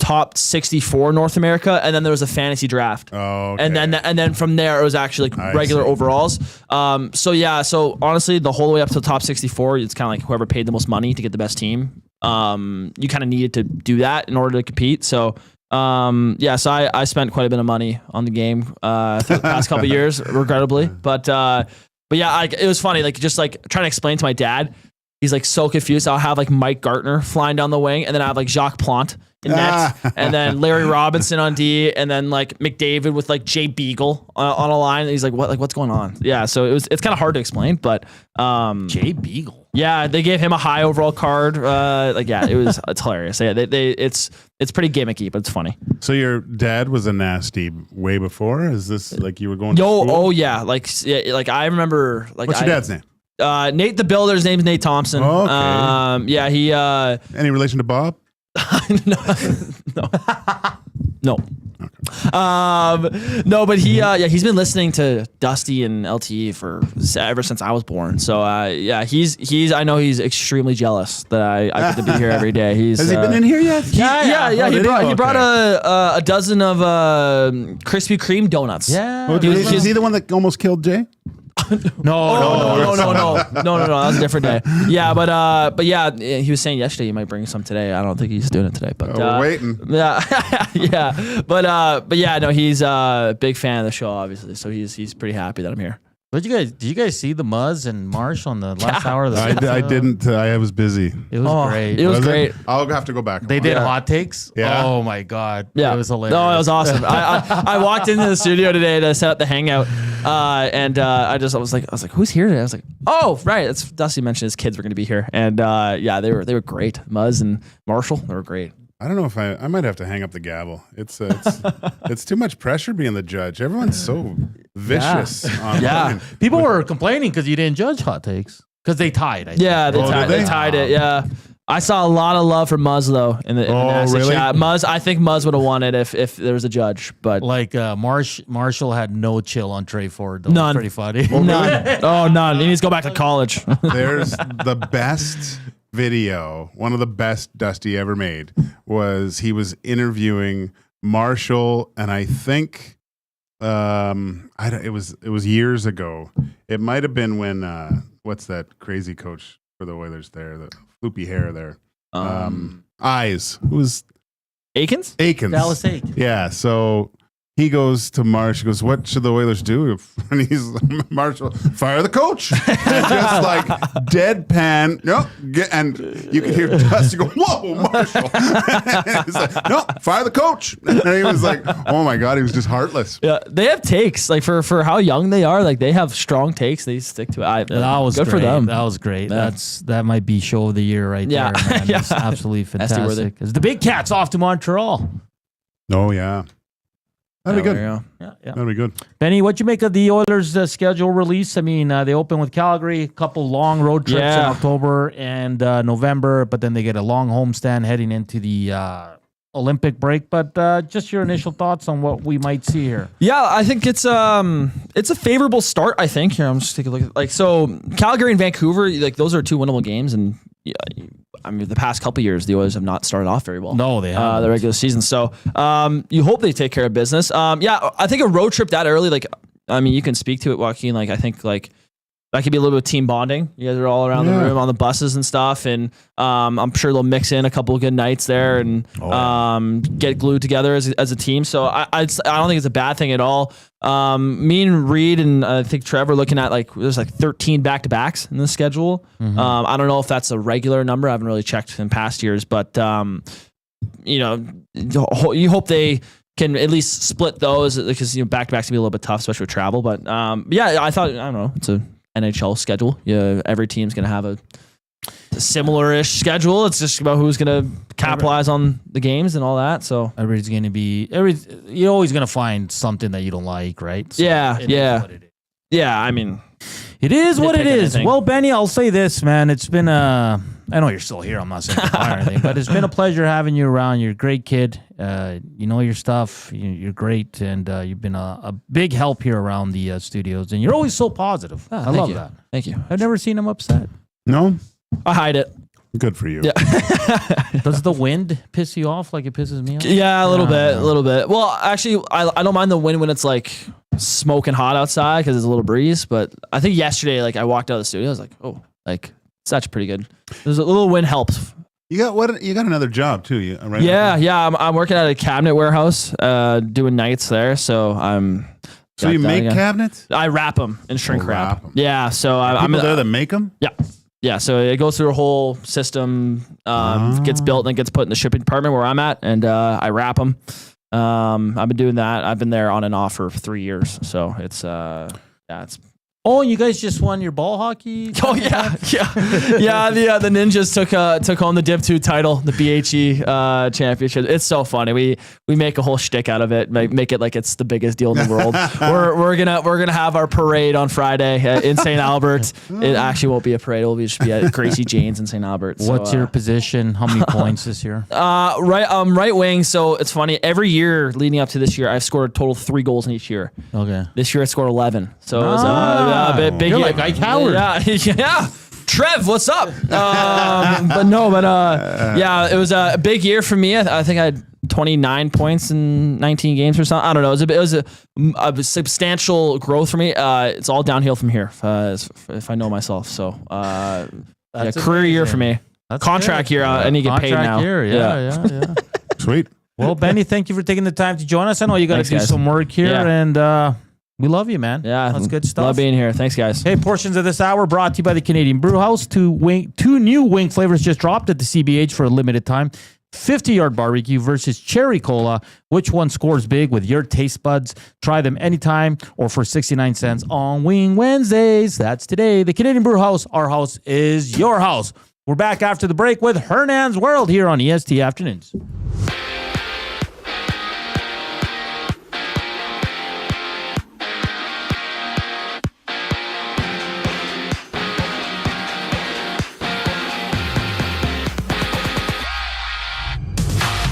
top 64 North America, and then there was a fantasy draft. Oh, okay. and then from there it was actually regular overalls. So honestly, the whole way up to the top 64, it's kind of whoever paid the most money to get the best team. You kind of needed to do that in order to compete. So. So I spent quite a bit of money on the game for the past couple of years, regrettably. But But yeah, like it was funny, like just like trying to explain to my dad. He's like so confused. I'll have like Mike Gartner flying down the wing, and then I have like Jacques Plante in net, and then Larry Robinson on D, and then like McDavid with like Jay Beagle on a line. And he's like, "What? Like what's going on?" Yeah, so it's kind of hard to explain, but Jay Beagle. Yeah, they gave him a high overall card. It's hilarious. Yeah, it's pretty gimmicky, but it's funny. So your dad was a nasty way before? Is this like you were going to school? Oh yeah, like I remember. Like what's your dad's name? Nate the Builder's name's Nate Thomson. Oh, okay. Yeah, he. Any relation to Bob? No. Okay. No, but he's been listening to Dusty and LTE ever since I was born. So he's I know he's extremely jealous that I get to be here every day. Has he been in here yet? Yeah. He brought a dozen of Krispy Kreme donuts. Yeah. Is he the one that almost killed Jay? No. That was a different day. Yeah, but yeah, he was saying yesterday he might bring some today. I don't think he's doing it today, but we're waiting. Yeah, but yeah, no, he's a big fan of the show, obviously. So he's pretty happy that I'm here. Did you guys see the Muzz and Marsh on the last hour of the I didn't. I was busy. It was great. It was great. I'll have to go back. They did hot takes. Yeah. Oh my God. Yeah. It was hilarious. No, it was awesome. I walked into the studio today to set up the hangout, and I was like, who's here today? I was like, oh right, it's Dusty mentioned his kids were going to be here, and yeah, they were great. Muzz and Marshall, they were great. I don't know if I might have to hang up the gavel. It's too much pressure being the judge. Everyone's so vicious. Yeah. People were complaining because you didn't judge hot takes because they tied. I think. Yeah, they tied it. Yeah. I saw a lot of love for Muzz though in the nasty really? chat. Muzz, I think Muzz would have won it if there was a judge, but like Marshall had no chill on Trey Ford. Though. None. Pretty funny. None. Oh, none. He needs to go back to college. There's the best video, one of the best Dusty ever made, was he was interviewing Marshall, and I think it was years ago. It might have been when what's that crazy coach for the Oilers there, the floopy hair there, eyes. Who was Aikens? Dallas Aikens. Yeah, so he goes to Marsh. He goes, "What should the Oilers do?" And he's Marshall, "Fire the coach." And just like deadpan. No, and you could hear Dusty go, "Whoa, Marshall!" And he's like, "No, fire the coach." And he was like, "Oh my God," he was just heartless. Yeah, they have takes like for how young they are. Like they have strong takes. They stick to it. That was good great. for them. That was great. Yeah. That might be show of the year right there. Man. Yeah. It's absolutely fantastic. It's the Big Cats off to Montreal. Oh yeah. That'd be good. Yeah. That'd be good. Benny, what'd you make of the Oilers' schedule release? I mean, they open with Calgary, a couple long road trips in October and November, but then they get a long homestand heading into the Olympic break. But just your initial thoughts on what we might see here. Yeah, I think it's a favorable start. I think here I'm just taking a look at so Calgary and Vancouver, like those are two winnable games, and I mean the past couple of years the Oilers have not started off very well. No, they haven't. The regular season. So you hope they take care of business. Yeah, I think a road trip that early, like I mean you can speak to it, Joaquin. Like I think like that could be a little bit of team bonding. You guys are all around the room on the buses and stuff, and I'm sure they'll mix in a couple of good nights there and get glued together as a team. So I don't think it's a bad thing at all. Me and Reed and I think Trevor looking at like there's like 13 back-to-backs in the schedule. Mm-hmm. I don't know if that's a regular number. I haven't really checked in past years, but you know, you hope they can at least split those because you know back-to-backs can be a little bit tough, especially with travel. But yeah, I don't know, it's a NHL schedule. Yeah, every team's gonna have a similar-ish schedule. It's just about who's gonna capitalize on the games and all that. So everybody's gonna be you're always gonna find something that you don't like, right? So yeah. Yeah, I mean, it is what it is. Anything. Well, Benny, I'll say this, man. It's been I know you're still here. I'm not saying goodbye or anything, but it's been a pleasure having you around. You're a great kid. You know your stuff. You're great, and you've been a big help here around the studios. And you're always so positive. I love that. Thank you. I've never seen him upset. No, I hide it. good for you. Yeah. Does the wind piss you off like it pisses me off? Yeah, a little bit. Well, actually, I don't mind the wind when it's like smoking hot outside because there's a little breeze. But I think yesterday, like I walked out of the studio, I was like, oh, like it's actually pretty good. There's a little wind helps. You got another job too, right? Yeah. I'm working at a cabinet warehouse, doing nights there. So I'm So you make cabinets? I wrap them in shrink wrap. wrap 'em. Yeah. So I'm there that make them? Yeah. Yeah. So it goes through a whole system, gets built and gets put in the shipping department where I'm at, and I wrap them. I've been doing that. I've been there on and off for 3 years. So it's it's. Oh, you guys just won your ball hockey? Oh yeah. The Ninjas took home the Div 2 title, the BHE championship. It's so funny. We make a whole shtick out of it, make it like it's the biggest deal in the world. we're gonna have our parade on Friday in St. Albert. It actually won't be a parade. It'll just be at Gracie Jane's in St. Albert. So, what's your position? How many points this year? Right wing. So it's funny. Every year leading up to this year, I've scored a total of 3 goals in each year. Okay. This year I scored 11. So it was big. You're year. like Ike Howard. Yeah. Trev, what's up? It was a big year for me. I think I had 29 points in 19 games or something. I don't know. It was a substantial growth for me. It's all downhill from here, if I know myself. So, That's career year for me. That's contract good. year. I need to get paid now. Year. Yeah. Sweet. Well, Benny, thank you for taking the time to join us. I know you got to do guys. some work here, Yeah. and we love you, man. Yeah. That's good stuff. Love being here. Thanks, guys. Hey, portions of this hour brought to you by the Canadian Brew House. Two new wing flavors just dropped at the CBH for a limited time. 50-yard barbecue versus cherry cola. Which one scores big with your taste buds? Try them anytime or for 69 cents on Wing Wednesdays. That's today. The Canadian Brew House. Our house is your house. We're back after the break with Hernan's World here on EST Afternoons.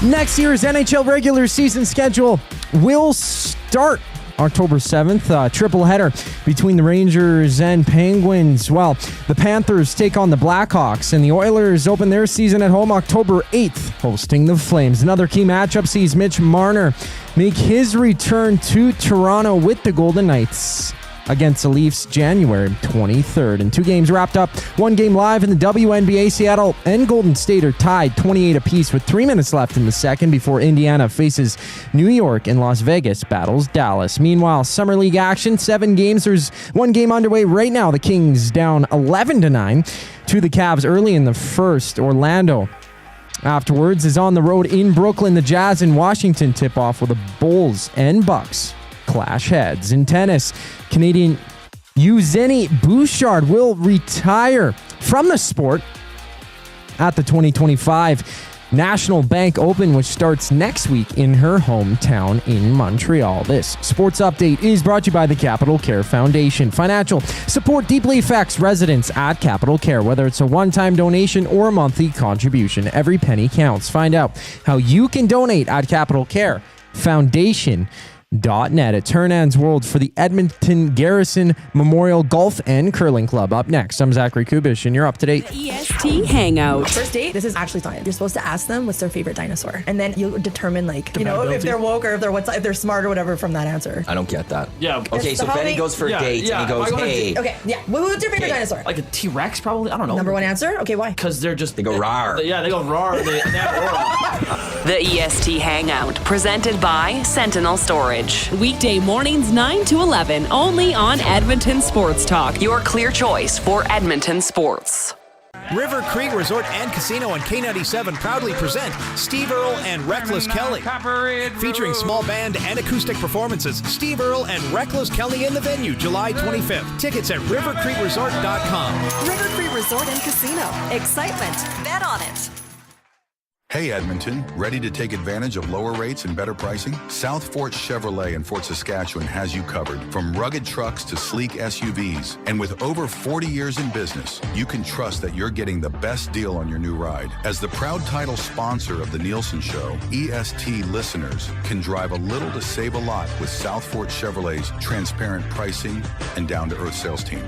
Next year's NHL regular season schedule will start October 7th. Triple header between the Rangers and Penguins. Well, the Panthers take on the Blackhawks, and the Oilers open their season at home October 8th, hosting the Flames. Another key matchup sees Mitch Marner make his return to Toronto with the Golden Knights against the Leafs January 23rd. And 2 games wrapped up. 1 game live in the WNBA. Seattle and Golden State are tied 28 apiece with 3 minutes left in the second before Indiana faces New York and Las Vegas battles Dallas. Meanwhile, Summer League action, 7 games. There's 1 game underway right now. The Kings down 11-9 to the Cavs early in the first. Orlando afterwards is on the road in Brooklyn. The Jazz in Washington tip off with the Bulls and Bucks clash heads. In tennis, Canadian Eugenie Bouchard will retire from the sport at the 2025 National Bank Open, which starts next week in her hometown in Montreal. This sports update is brought to you by the Capital Care Foundation. Financial support deeply affects residents at Capital Care, whether it's a one-time donation or a monthly contribution. Every penny counts. Find out how you can donate at Capital Care Foundation.net. It's Hernan's World for the Edmonton Garrison Memorial Golf and Curling Club. Up next, I'm Zachary Kubish, and you're up to date. EST Hangout. First date, this is actually science. You're supposed to ask them what's their favorite dinosaur, and then you determine, like, you know, if they're woke or if they're smart or whatever from that answer. I don't get that. Yeah. Okay, so Benny goes for a date and he goes, hey. Okay, yeah. What's your favorite dinosaur? Like a T-Rex, probably. I don't know. Number 1 answer? Okay, why? Because they're just... They go rawr. They go rawr. They have roar. The EST Hangout, presented by Sentinel Storage. Weekday mornings 9 to 11, only on Edmonton Sports Talk. Your clear choice for Edmonton sports. River Creek Resort and Casino on K97 proudly present Steve Earle and Reckless Kelly. Featuring small band and acoustic performances, Steve Earle and Reckless Kelly in the venue July 25th. Tickets at rivercreekresort.com. River Creek Resort and Casino. Excitement. Bet on it. Hey Edmonton, ready to take advantage of lower rates and better pricing? South Fort Chevrolet in Fort Saskatchewan has you covered. From rugged trucks to sleek SUVs. And with over 40 years in business, you can trust that you're getting the best deal on your new ride. As the proud title sponsor of the Nielsen Show, EST listeners can drive a little to save a lot with South Fort Chevrolet's transparent pricing and down-to-earth sales team.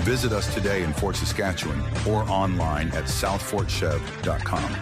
Visit us today in Fort Saskatchewan or online at southfortchev.com.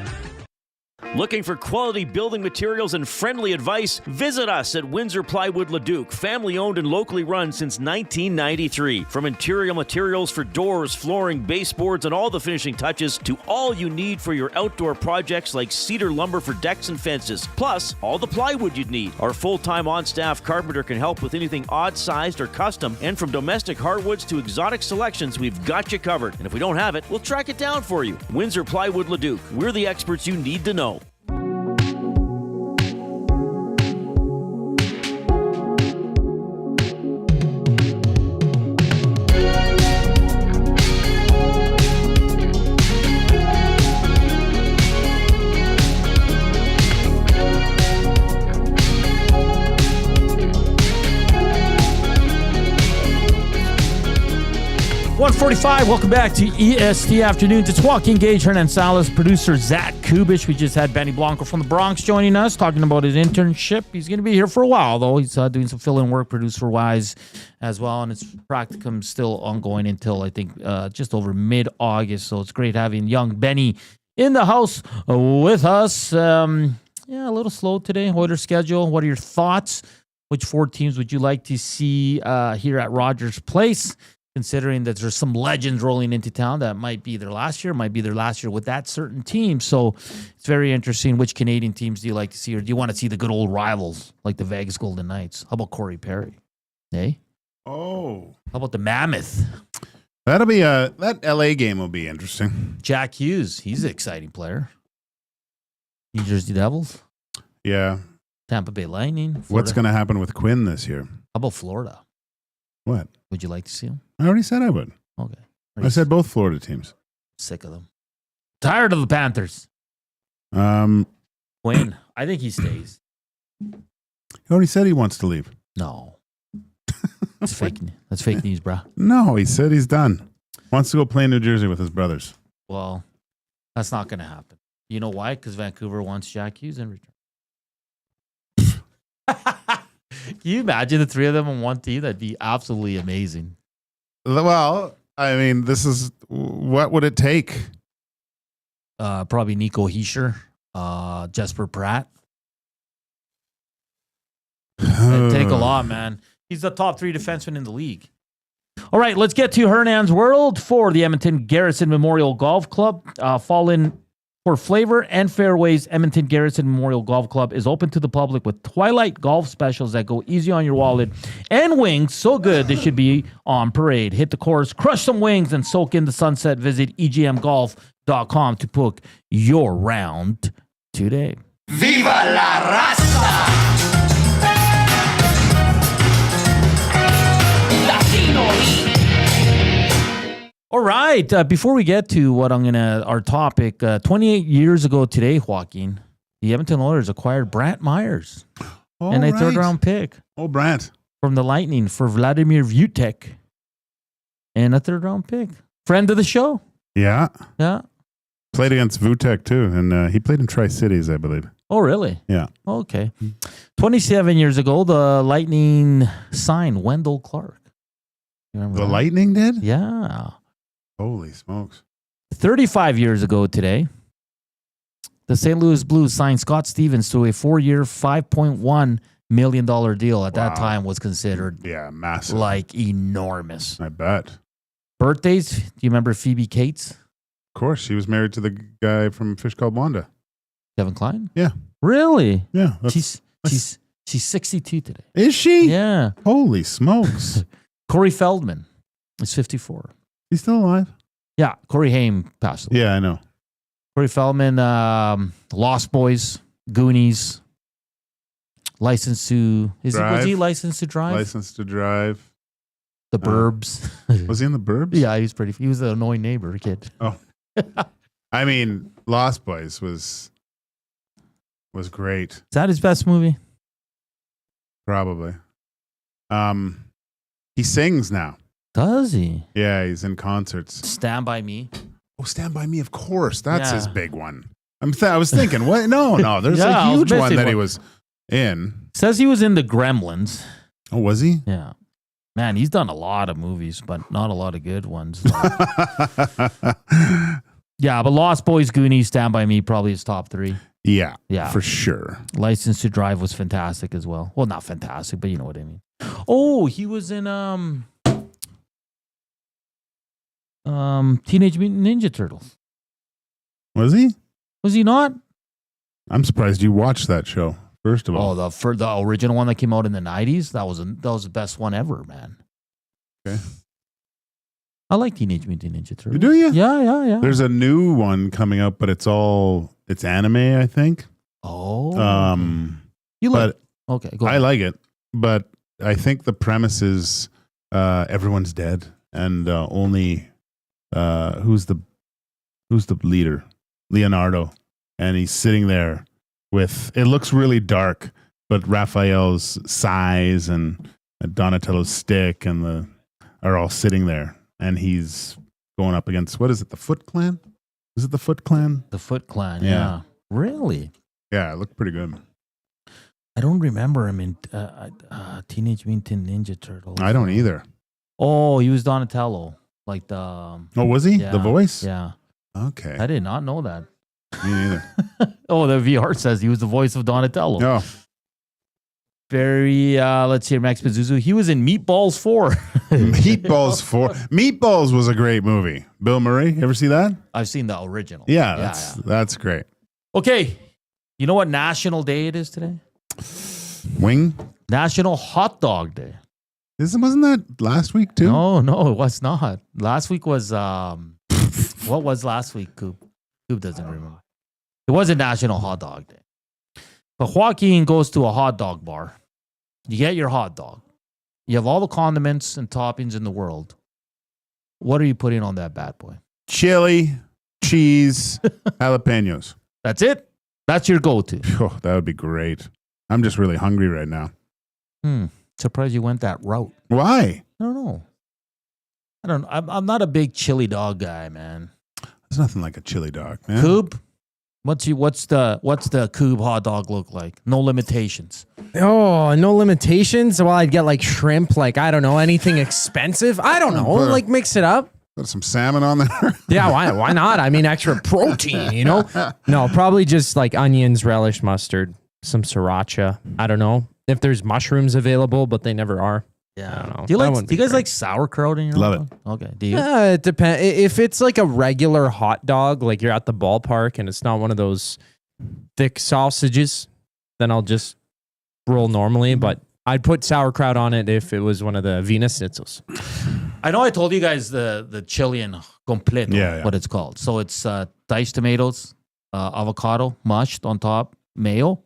Looking for quality building materials and friendly advice? Visit us at Windsor Plywood Leduc, family owned and locally run since 1993. From interior materials for doors, flooring, baseboards, and all the finishing touches to all you need for your outdoor projects like cedar lumber for decks and fences, plus all the plywood you'd need. Our full-time on-staff carpenter can help with anything odd-sized or custom, and from domestic hardwoods to exotic selections, we've got you covered. And if we don't have it, we'll track it down for you. Windsor Plywood Leduc. We're the experts you need to know. Welcome back to EST Afternoons. It's Joaquin, Gage, Hernan, Salas, producer Zach Kubish. We just had Benny Blanco from the Bronx joining us, talking about his internship. He's going to be here for a while, though. He's doing some fill-in work, producer-wise, as well, and his practicum still ongoing until, I think, just over mid-August. So it's great having young Benny in the house with us. A little slow today. Oilers schedule. What are your thoughts? Which 4 teams would you like to see here at Rogers Place? Considering that there's some legends rolling into town that might be their last year with that certain team. So it's very interesting. Which Canadian teams do you like to see, or do you want to see the good old rivals like the Vegas Golden Knights? How about Corey Perry? Hey? Oh. How about the Mammoth? That'll be that LA game will be interesting. Jack Hughes, he's an exciting player. New Jersey Devils? Yeah. Tampa Bay Lightning? Florida. What's going to happen with Quinn this year? How about Florida? What? Would you like to see him? I already said I would. Okay. I said both Florida teams. Sick of them. Tired of the Panthers. Quinn, I think he stays. He already said he wants to leave. No. That's fake. That's fake news, bro. No, he said he's done. Wants to go play in New Jersey with his brothers. Well, that's not going to happen. You know why? Because Vancouver wants Jack Hughes in return. Can you imagine the 3 of them on one team? That'd be absolutely amazing. Well, I mean, this is what would it take? Probably Nico Hischier, Jesper Pratt. It'd take a lot, man. He's the top 3 defenseman in the league. All right, let's get to Hernan's World for the Edmonton Garrison Memorial Golf Club. Fall in for flavor and fairways. Edmonton Garrison Memorial Golf Club is open to the public with Twilight golf specials that go easy on your wallet and wings so good they should be on parade. Hit the course, crush some wings, and soak in the sunset. Visit egmgolf.com to book your round today. Viva la raza! Latino. All right. Before we get to our topic, 28 years ago today, Joaquin, the Edmonton Oilers acquired Brant Myers and a third-round pick. Oh, Brant. From the Lightning for Vladimir Vutek and a third-round pick. Friend of the show. Yeah. Yeah. Played against Vutek, too, and he played in Tri-Cities, I believe. Oh, really? Yeah. Okay. 27 years ago, the Lightning signed Wendell Clark. You remember the that? Lightning did? Yeah. Holy smokes. 35 years ago today, the St. Louis Blues signed Scott Stevens to a 4-year, $5.1 million deal. At that time was considered massive. Like enormous. I bet. Birthdays, do you remember Phoebe Cates? Of course. She was married to the guy from Fish Called Wanda. Kevin Kline? Yeah. Really? Yeah. She's 62 today. Is she? Yeah. Holy smokes. Corey Feldman is 54. He's still alive? Yeah. Corey Haim passed away. Yeah, I know. Corey Feldman, Lost Boys, Goonies, License to... Was he Licensed to Drive? Licensed to Drive. The Burbs. Was he in The Burbs? Yeah, he was the annoying neighbor kid. Oh. I mean, Lost Boys was great. Is that his best movie? Probably. He sings now. Does he? Yeah, he's in concerts. Stand By Me. Oh, Stand By Me, of course. That's his big one. I was thinking, what? No. There's a Yeah, huge one that he was in. Says he was in The Gremlins. Oh, was he? Yeah. Man, he's done a lot of movies, but not a lot of good ones. Yeah, but Lost Boys, Goonies, Stand By Me, probably his top 3. Yeah, Yeah. for sure. License to Drive was fantastic as well. Well, not fantastic, but you know what I mean. Oh, he was in Teenage Mutant Ninja Turtles. Was he? Was he not? I'm surprised you watched that show. First of all, the original one that came out in the 90s. That was the best one ever, man. Okay. I like Teenage Mutant Ninja Turtles. Do you? Yeah. There's a new one coming up, but it's anime, I think. Oh. You like? Okay, go I ahead. like it, but I think the premise is everyone's dead, and only who's the leader? Leonardo, and he's sitting there with. It looks really dark, but Raphael's size and Donatello's stick are all sitting there, and he's going up against what is it? The Foot Clan? Is it the Foot Clan? The Foot Clan. Yeah. Really? Yeah, it looked pretty good. I don't remember him in Teenage Mutant Ninja Turtles. I don't either. Oh, he was Donatello, like the. Oh, was he? Yeah, The voice? Yeah. Okay. I did not know that. Me neither. Oh, the VR says he was the voice of Donatello. No. Very, let's see, Max Pazuzu. He was in Meatballs 4. Meatballs 4. Meatballs was a great movie. Bill Murray, ever see that? I've seen the original. Yeah, that's great. Okay. You know what National Day it is today? Wing? National Hot Dog Day. Wasn't that last week too? No, it was not. Last week was, what was last week, Coop? Coop doesn't remember. It wasn't National Hot Dog Day. But Joaquin goes to a hot dog bar. You get your hot dog. You have all the condiments and toppings in the world. What are you putting on that bad boy? Chili, cheese, jalapenos. That's it? That's your go-to. Oh, that would be great. I'm just really hungry right now. Surprised you went that route. Why? I don't know. I'm not a big chili dog guy, man. There's nothing like a chili dog, man. Coob? What's the Coob hot dog look like? No limitations. Oh, no limitations? Well, I'd get like shrimp, like, I don't know, anything expensive. I don't know, like mix it up. Put some salmon on there. Yeah, why not? I mean, extra protein, you know? No, probably just like onions, relish, mustard, some siracha. I don't know if there's mushrooms available, but they never are. Yeah. I don't know. Do you guys like sauerkraut in your Love hot dog? Okay. Do you? It depends. If it's like a regular hot dog, like you're at the ballpark and it's not one of those thick sausages, then I'll just roll normally. But I'd put sauerkraut on it if it was one of the Wiener Schnitzels. I know I told you guys the Chilean completo, what it's called. So it's diced tomatoes, avocado mushed on top, mayo.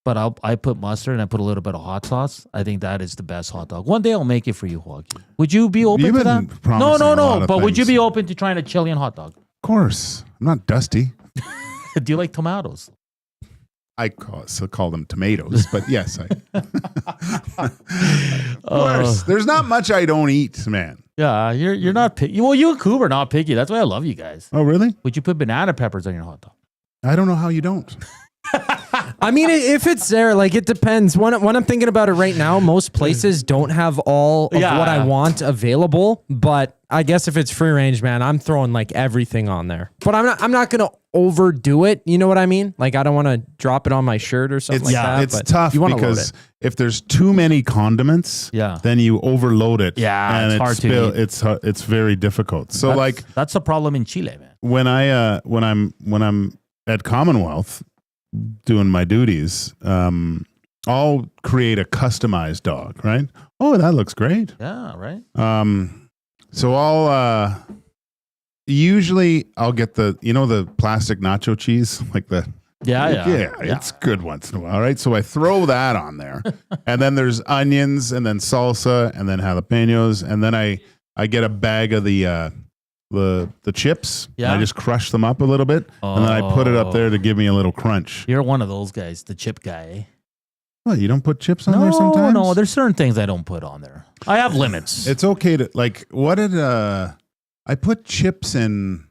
But I put mustard and I put a little bit of hot sauce. I think that is the best hot dog. One day I'll make it for you, Joaquin. Would you be open to that? No. But would you be open to trying a Chilean hot dog? Of course. I'm not dusty. Do you like tomatoes? I call them tomatoes, but yes. Of course. There's not much I don't eat, man. Yeah, you're not picky. Well, you and Coop are not picky. That's why I love you guys. Oh, really? Would you put banana peppers on your hot dog? I don't know how you don't. I mean, if it's there, like it depends. When I'm thinking about it right now, most places don't have all of what I want available. But I guess if it's free range, man, I'm throwing like everything on there. But I'm not gonna overdo it. You know what I mean? Like I don't want to drop it on my shirt or something like that. It's but tough because if there's too many condiments, then you overload it. Yeah, and it's hard to eat. It's very difficult. So that's the problem in Chile, man. When I'm at Commonwealth doing my duties, I'll create a customized dog, right? Oh, that looks great. Yeah, right. So I'll usually I'll get the plastic nacho cheese, like the it's good once in a while, right? So I throw that on there, and then there's onions, and then salsa, and then jalapenos, and then I get a bag of the chips. Yeah. I just crush them up a little bit, and then I put it up there to give me a little crunch. You're one of those guys, the chip guy. Eh? Well, you don't put chips on there sometimes? No, there's certain things I don't put on there. I have limits. It's okay to what did I put chips in?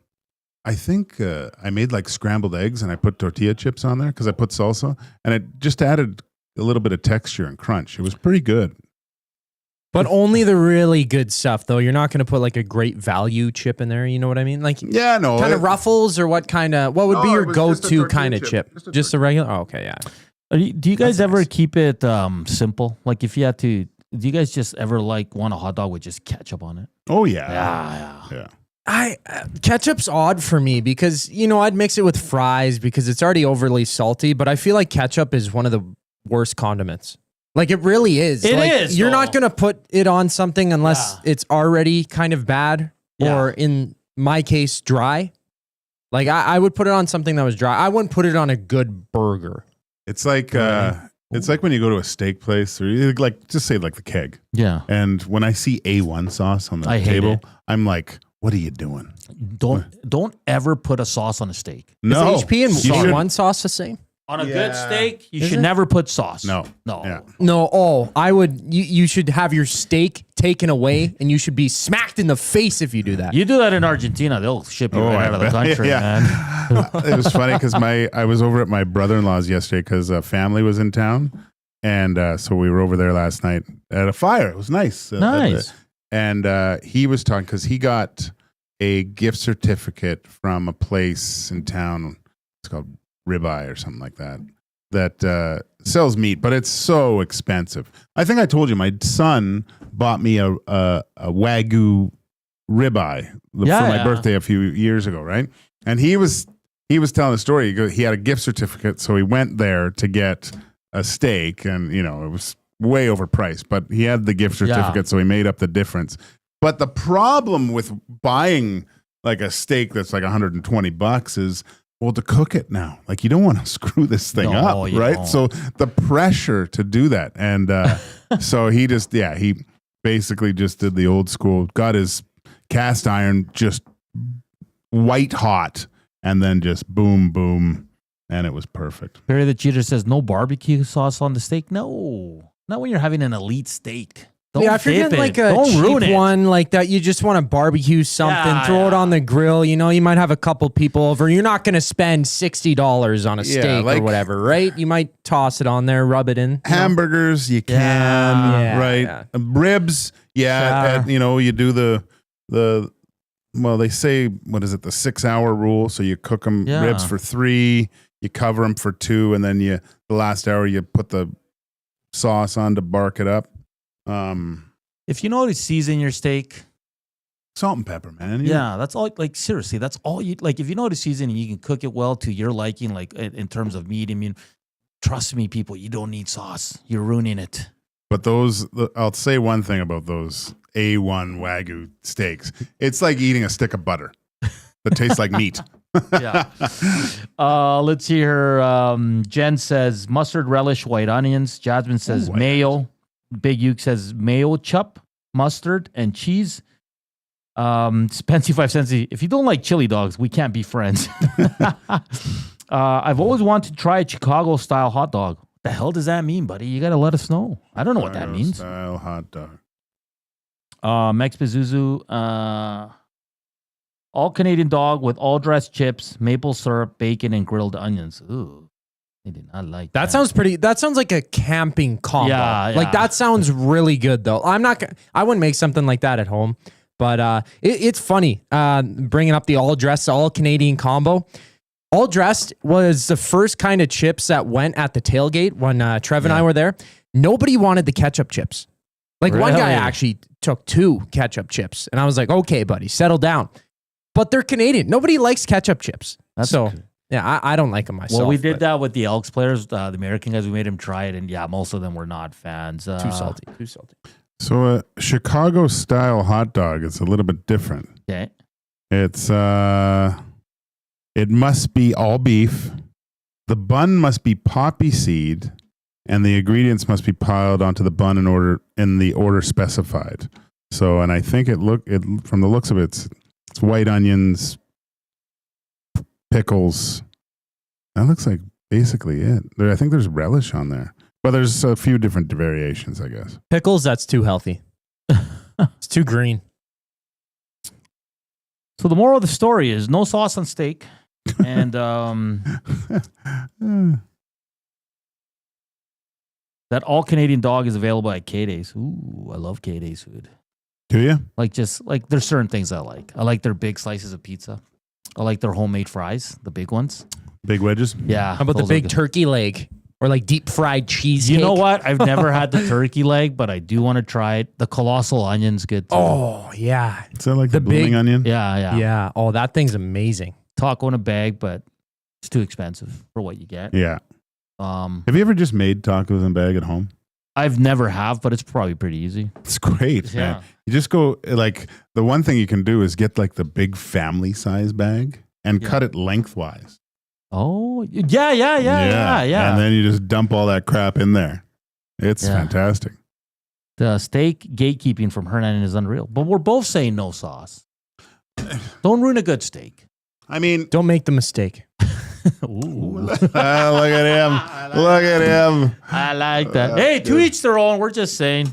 I think I made like scrambled eggs and I put tortilla chips on there because I put salsa and it just added a little bit of texture and crunch. It was pretty good. But only the really good stuff, though. You're not going to put like a great value chip in there. You know what I mean? Like, yeah, no. Kind of Ruffles or what would be your go-to kind of chip? Just a regular? Oh, okay, yeah. Do you guys ever keep it simple? Like if you had to, do you guys just ever like want a hot dog with just ketchup on it? Oh, yeah. Yeah. Ketchup's odd for me because, I'd mix it with fries because it's already overly salty, but I feel like ketchup is one of the worst condiments. Like it really is. It is. You're not going to put it on something unless it's already kind of bad or in my case, dry. Like I would put it on something that was dry. I wouldn't put it on a good burger. It's like it's like when you go to a steak place or like just say like the Keg. Yeah. And when I see A1 sauce on the table, I'm like, what are you doing? Don't ever put a sauce on a steak. No. Is HP and A1 sauce the same? On a good steak, you should never put sauce. No. No. Oh, I would. You should have your steak taken away, and you should be smacked in the face if you do that. You do that in Argentina, they'll ship you right out of the country, man. It was funny because I was over at my brother-in-law's yesterday because family was in town, and so we were over there last night at a fire. It was nice. Nice. And he was talking because he got a gift certificate from a place in town. It's called Ribeye or something like that sells meat, but it's so expensive. I think I told you my son bought me a Wagyu ribeye for my birthday a few years ago, right? And he was telling a story. He had a gift certificate, so he went there to get a steak, and it was way overpriced, but he had the gift certificate, so he made up the difference. But the problem with buying like a steak that's like $120 is, well, to cook it now, like you don't want to screw this thing up, right? Don't. So the pressure to do that, and so he basically just did the old school, got his cast iron just white hot, and then just boom, boom, and it was perfect. Barry the Cheater says no barbecue sauce on the steak. No, not when you're having an elite steak. Don't if you're getting like a cheap one like that, you just want to barbecue something, throw it on the grill. You might have a couple people over. You're not going to spend $60 on a steak or whatever, right? You might toss it on there, rub it in. Hamburgers, you can, right? Yeah. Ribs, you do the well, they say, what is it, the 6-hour rule? So you cook them ribs for 3, you cover them for 2, and then the last hour you put the sauce on to bark it up. If you know how to season your steak, salt and pepper, man. Yeah, that's all. Like seriously, that's all you like. If you know how to season and you can cook it well to your liking, like in terms of meat. I mean, trust me, people, you don't need sauce. You're ruining it. But I'll say one thing about those A1 Wagyu steaks. It's like eating a stick of butter that tastes like meat. Yeah. Let's see her. Jen says mustard relish, white onions. Jasmine says mayo. Big Uke says mayo, chup, mustard, and cheese. Spency 5 cents. If you don't like chili dogs, we can't be friends. I've always wanted to try a Chicago-style hot dog. What the hell does that mean, buddy? You got to let us know. I don't know what that means. Style hot dog. Mex Pazuzu. All Canadian dog with all dressed chips, maple syrup, bacon, and grilled onions. Ooh. I did not like that. That sounds like a camping combo. Yeah. Like that sounds really good though. I wouldn't make something like that at home, but it's funny bringing up the all dressed, all Canadian combo. All dressed was the first kind of chips that went at the tailgate when Trev and I were there. Nobody wanted the ketchup chips. Like one guy actually took 2 ketchup chips, and I was like, okay, buddy, settle down. But they're Canadian. Nobody likes ketchup chips. Yeah, I don't like them myself. Well, we did that with the Elks players, the American guys. We made them try it, and most of them were not fans. Too salty. So a Chicago-style hot dog is a little bit different. Okay. It's it must be all beef. The bun must be poppy seed, and the ingredients must be piled onto the bun in the order specified. So, and I think from the looks of it, it's white onions, pickles. That looks like basically it. I think there's relish on there. But there's a few different variations, I guess. Pickles, that's too healthy. It's too green. So the moral of the story is no sauce on steak. And that all Canadian dog is available at K-Days. Ooh, I love K-Days food. Do you? Like there's certain things I like. I like their big slices of pizza. I like their homemade fries, the big ones. Big wedges? Yeah. How about the big turkey leg? Or like deep fried cheesecake? You know what? I've never had the turkey leg, but I do want to try it. The colossal onion's good too. Oh, yeah. Is that like the blooming big onion? Yeah. Yeah. Oh, that thing's amazing. Taco in a bag, but it's too expensive for what you get. Yeah. Have you ever just made tacos in a bag at home? I've never have, but it's probably pretty easy. It's great, man. You just go, like, the one thing you can do is get like the big family size bag and cut it lengthwise. Oh, yeah. And then you just dump all that crap in there. It's fantastic. The steak gatekeeping from Hernan is unreal. But we're both saying no sauce. Don't ruin a good steak. I mean, don't make the mistake. Look at him. Look at him. I like that. Hey, to each their own. We're just saying.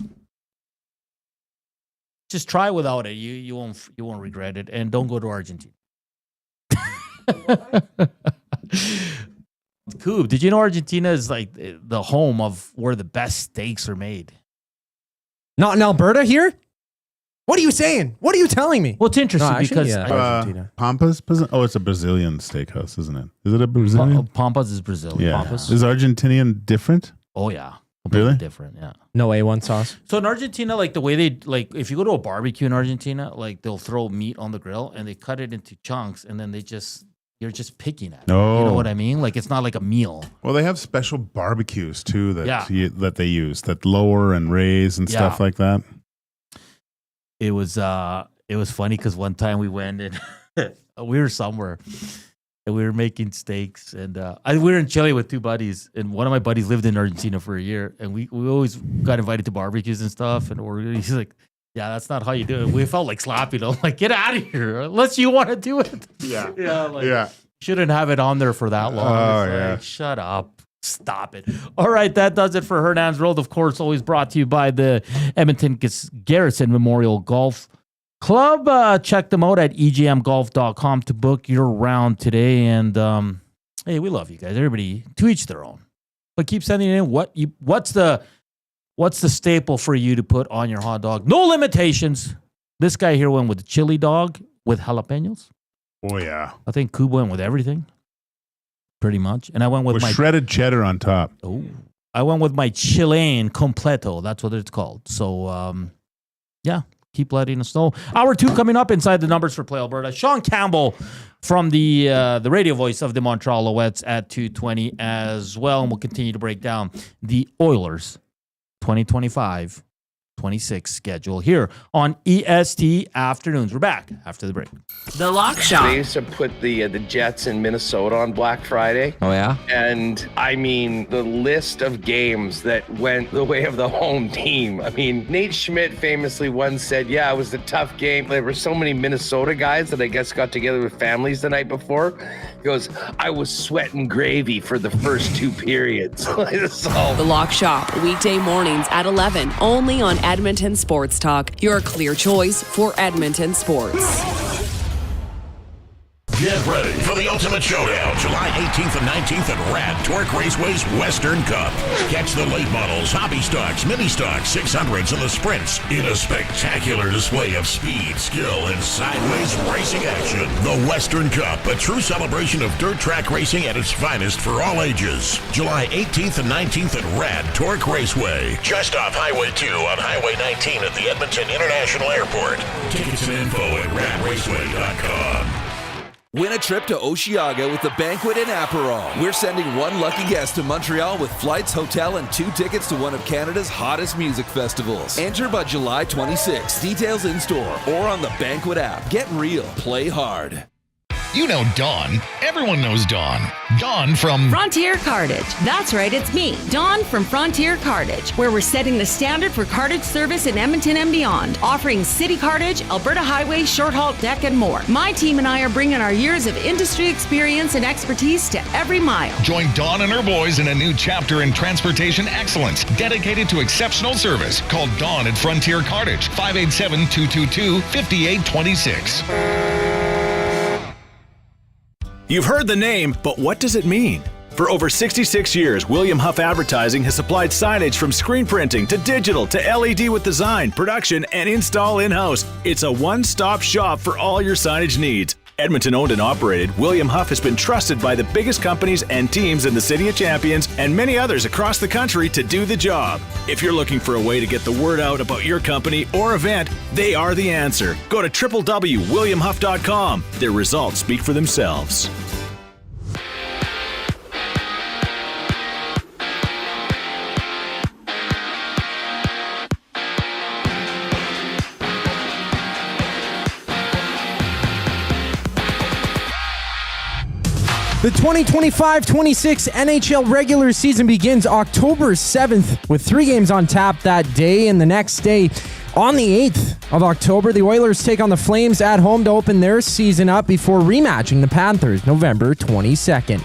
Just try without it. You won't regret it. And don't go to Argentina. Coob, did you know Argentina is like the home of where the best steaks are made? Not in Alberta here? What are you saying? What are you telling me? Well, it's interesting because Argentina. Pampas? Oh, it's a Brazilian steakhouse, isn't it? Is it a Brazilian? Pampas is Brazilian. Yeah. Pampas. Is Argentinian different? Oh, yeah. Completely Really? different, yeah. No A1 sauce? So in Argentina, like the way they, like if you go to a barbecue in Argentina, like they'll throw meat on the grill and they cut it into chunks and then you're just picking at it. Oh. You know what I mean? Like it's not like a meal. Well, they have special barbecues too that Yeah. they use that lower and raise and stuff like that. It was funny because one time we went and we were somewhere and we were making steaks and we were in Chile with two buddies and one of my buddies lived in Argentina for a year and we always got invited to barbecues and stuff and he's like, yeah, that's not how you do it. We felt like slapping him, like get out of here unless you want to do it. Yeah. Shouldn't have it on there for that long. Oh, It's yeah. like, shut up. Stop it. All right, that does it for Hernan's World. Of course, always brought to you by the Edmonton Garrison Memorial Golf Club. Check them out at egmgolf.com to book your round today. And hey, we love you guys. Everybody, to each their own. But keep sending in what's the staple for you to put on your hot dog? No limitations. This guy here went with the chili dog with jalapenos. Oh yeah. I think Coob went with everything. Pretty much. And I went with my shredded cheddar on top. Oh, I went with my Chilean completo. That's what it's called. So, yeah, keep letting us know. Hour 2 coming up inside the numbers for Play Alberta. Sean Campbell from the radio voice of the Montreal Alouettes at 2:20 as well. And we'll continue to break down the Oilers 2025-26 schedule here on EST Afternoons. We're back after the break. The Lock Shop. They used to put the Jets in Minnesota on Black Friday. Oh, yeah? And I mean, the list of games that went the way of the home team. I mean, Nate Schmidt famously once said, yeah, it was a tough game. There were so many Minnesota guys that I guess got together with families the night before. He goes, I was sweating gravy for the first 2 periods. The Lock Shop, weekday mornings at 11, only on Edmonton Sports Talk, your clear choice for Edmonton sports. Get ready for the ultimate showdown, July 18th and 19th at Rad Torque Raceway's Western Cup. Catch the late models, hobby stocks, mini stocks, 600s, and the sprints in a spectacular display of speed, skill, and sideways racing action. The Western Cup, a true celebration of dirt track racing at its finest for all ages. July 18th and 19th at Rad Torque Raceway, just off Highway 2 on Highway 19 at the Edmonton International Airport. Tickets and info at radraceway.com. Win a trip to Osheaga with the Banquet in Aperol. We're sending one lucky guest to Montreal with flights, hotel, and 2 tickets to one of Canada's hottest music festivals. Enter by July 26. Details in store or on the Banquet app. Get real. Play hard. You know Dawn. Everyone knows Dawn. Dawn from Frontier Cartage. That's right, it's me, Dawn from Frontier Cartage, where we're setting the standard for cartage service in Edmonton and beyond, offering city cartage, Alberta highway, short haul deck, and more. My team and I are bringing our years of industry experience and expertise to every mile. Join Dawn and her boys in a new chapter in transportation excellence, dedicated to exceptional service. Call Dawn at Frontier Cartage, 587-222-5826. You've heard the name, but what does it mean? For over 66 years, William Huff Advertising has supplied signage from screen printing to digital to LED with design, production, and install in-house. It's a one-stop shop for all your signage needs. Edmonton owned and operated, William Huff has been trusted by the biggest companies and teams in the City of Champions and many others across the country to do the job. If you're looking for a way to get the word out about your company or event, they are the answer. Go to www.williamhuff.com. Their results speak for themselves. The 2025-26 NHL regular season begins October 7th with 3 games on tap that day, and the next day, on the 8th of October, the Oilers take on the Flames at home to open their season up before rematching the Panthers November 22nd.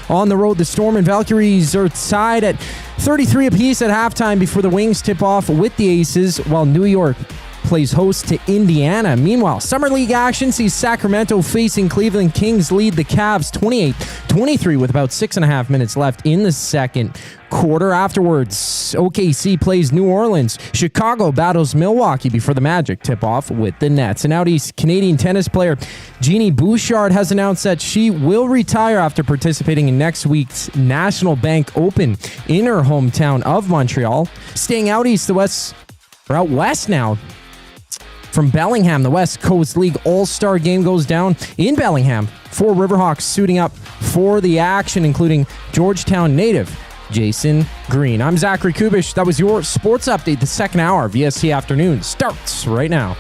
On the road, the Storm and Valkyries are tied at 33 apiece at halftime before the Wings tip off with the Aces, while New York plays host to Indiana. Meanwhile, Summer League action sees Sacramento facing Cleveland. Kings lead the Cavs 28-23 with about 6.5 minutes left in the second quarter. Afterwards, OKC plays New Orleans. Chicago battles Milwaukee before the Magic tip off with the Nets. And out east, Canadian tennis player Jeannie Bouchard has announced that she will retire after participating in next week's National Bank Open in her hometown of Montreal. Staying out east, out west now. From Bellingham, the West Coast League All-Star Game goes down in Bellingham. 4 Riverhawks suiting up for the action, including Georgetown native Jason Green. I'm Zachary Kubish. That was your sports update. The second hour of EST Afternoon starts right now.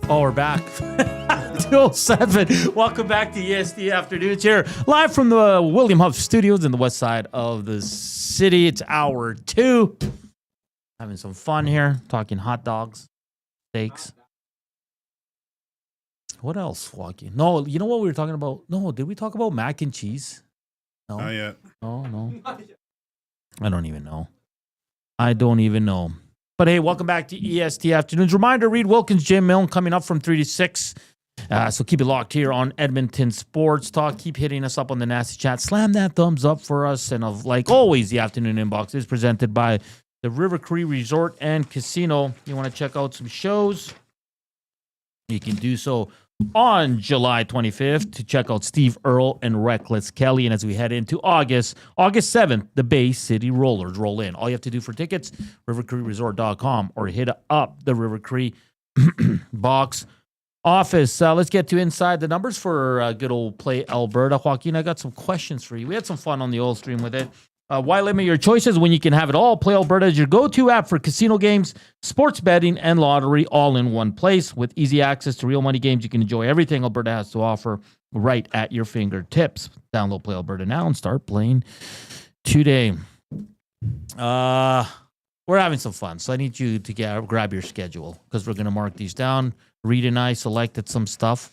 Oh, we're back. 2:07. Welcome back to EST Afternoons here, live from the William Huff Studios in the west side of the city. It's hour 2. Having some fun here, talking hot dogs, steaks. What else, Joaquin? No, you know what we were talking about? No, did we talk about mac and cheese? No. Not yet. Oh, no. I don't even know. But hey, welcome back to EST Afternoons. Reminder, Reed Wilkins, Jim Milne coming up from 3 to 6. So keep it locked here on Edmonton Sports Talk. Keep hitting us up on the nasty chat. Slam that thumbs up for us. And like always, the afternoon inbox is presented by the River Cree Resort and Casino. You want to check out some shows? You can do so on July 25th to check out Steve Earle and Reckless Kelly. And as we head into August 7th, the Bay City Rollers roll in. All you have to do for tickets, rivercreeresort.com, or hit up the River Cree box office. Let's get to inside the numbers for good old Play Alberta. Joaquin, I got some questions for you. We had some fun on the old stream with it. Why limit your choices when you can have it all? Play Alberta is your go-to app for casino games, sports betting, and lottery all in one place. With easy access to real money games, you can enjoy everything Alberta has to offer right at your fingertips. Download Play Alberta now and start playing today. We're having some fun, so I need you to grab your schedule because we're going to mark these down. Reed and I selected some stuff.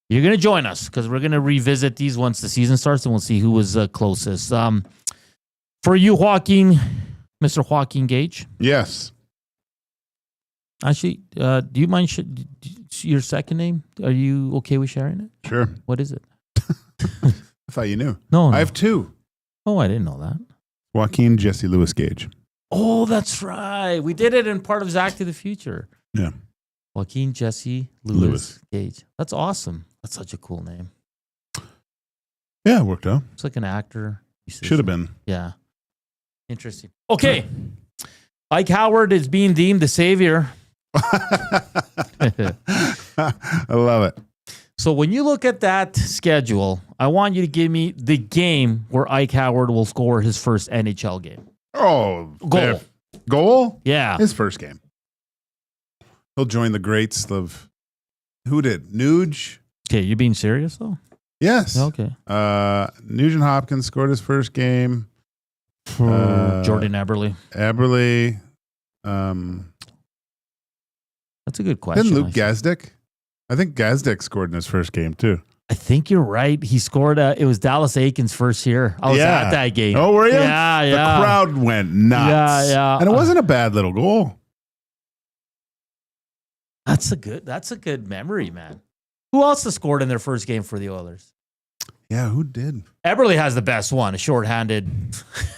You're going to join us because we're going to revisit these once the season starts, and we'll see who was closest. For you, Joaquin, Mr. Joaquin Gage? Yes. Actually, do you mind your second name? Are you okay with sharing it? Sure. What is it? I thought you knew. No. I have 2. Oh, I didn't know that. Joaquin Jesse Lewis Gage. Oh, that's right. We did it in part of Zach to the Future. Yeah. Joaquin Jesse Lewis Gage. That's awesome. That's such a cool name. Yeah, it worked out. It's like an actor. Should have been. Yeah. Interesting. Okay. Ike Howard is being deemed the savior. I love it. So when you look at that schedule, I want you to give me the game where Ike Howard will score his first NHL game. Oh, Goal. Goal? Yeah. His first game. He'll join the greats of who did? Nuge? Okay, you being serious though? Yes. Okay. Nugent Hopkins scored his first game. Jordan Eberle. That's a good question. Didn't Luke Gazdick? I think Gazdick scored in his first game too. I think you're right. He scored. It was Dallas Aiken's first year. I was at that game. Oh, were you? Yeah, The yeah. crowd went nuts. Yeah. And it wasn't a bad little goal. That's a good memory, man. Who else has scored in their first game for the Oilers? Yeah, who did? Eberle has the best one, a shorthanded.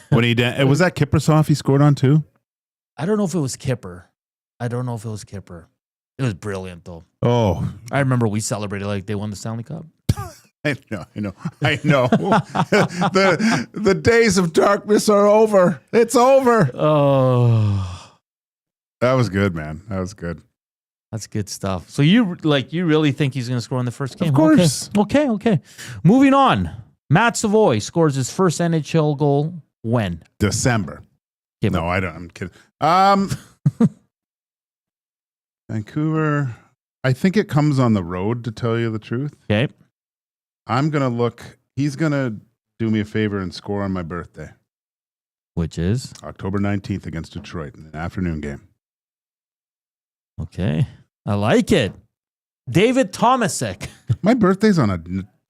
When he did, was that Kiprusoff he scored on too? I don't know if it was Kipper. It was brilliant though. Oh, I remember we celebrated like they won the Stanley Cup. I know. the days of darkness are over. It's over. Oh, that was good, man. That was good. That's good stuff. So you really think he's going to score in the first game? Of course. Okay. Moving on. Matt Savoy scores his first NHL goal when? December. No, I don't. I'm kidding. Vancouver. I think it comes on the road, to tell you the truth. Okay. I'm going to look. He's going to do me a favor and score on my birthday. Which is? October 19th against Detroit in an afternoon game. Okay. I like it. David Tomasek. My birthday's on a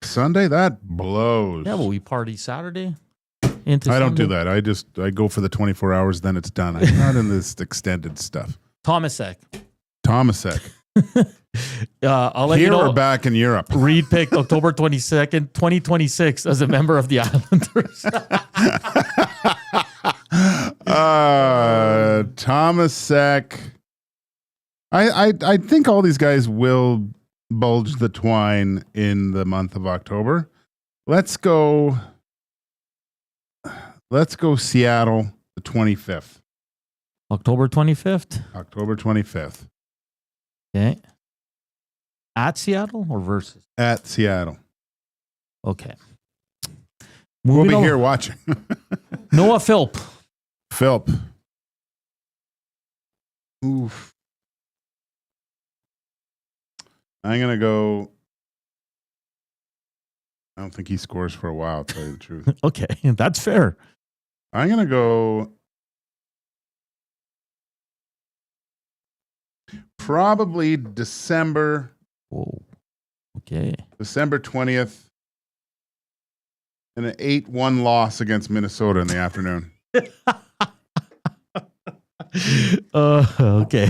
Sunday? That blows. Yeah, well, we party Saturday. I don't do that. I go for the 24 hours, then it's done. I'm not in this extended stuff. Tomasek. I'll let Here you know. Or back in Europe. Reed picked October 22nd, 2026 as a member of the Islanders. Tomasek. I think all these guys will bulge the twine in the month of October. Let's go Seattle the 25th. October 25th? October 25th. Okay. At Seattle or versus? At Seattle. Okay. We'll Moving be on. here watching. Noah Philp. Oof. I'm going to go. I don't think he scores for a while, to tell you the truth. Okay, that's fair. I'm going to go. Probably December. Whoa. Okay. December 20th. And an 8-1 loss against Minnesota in the afternoon. Okay.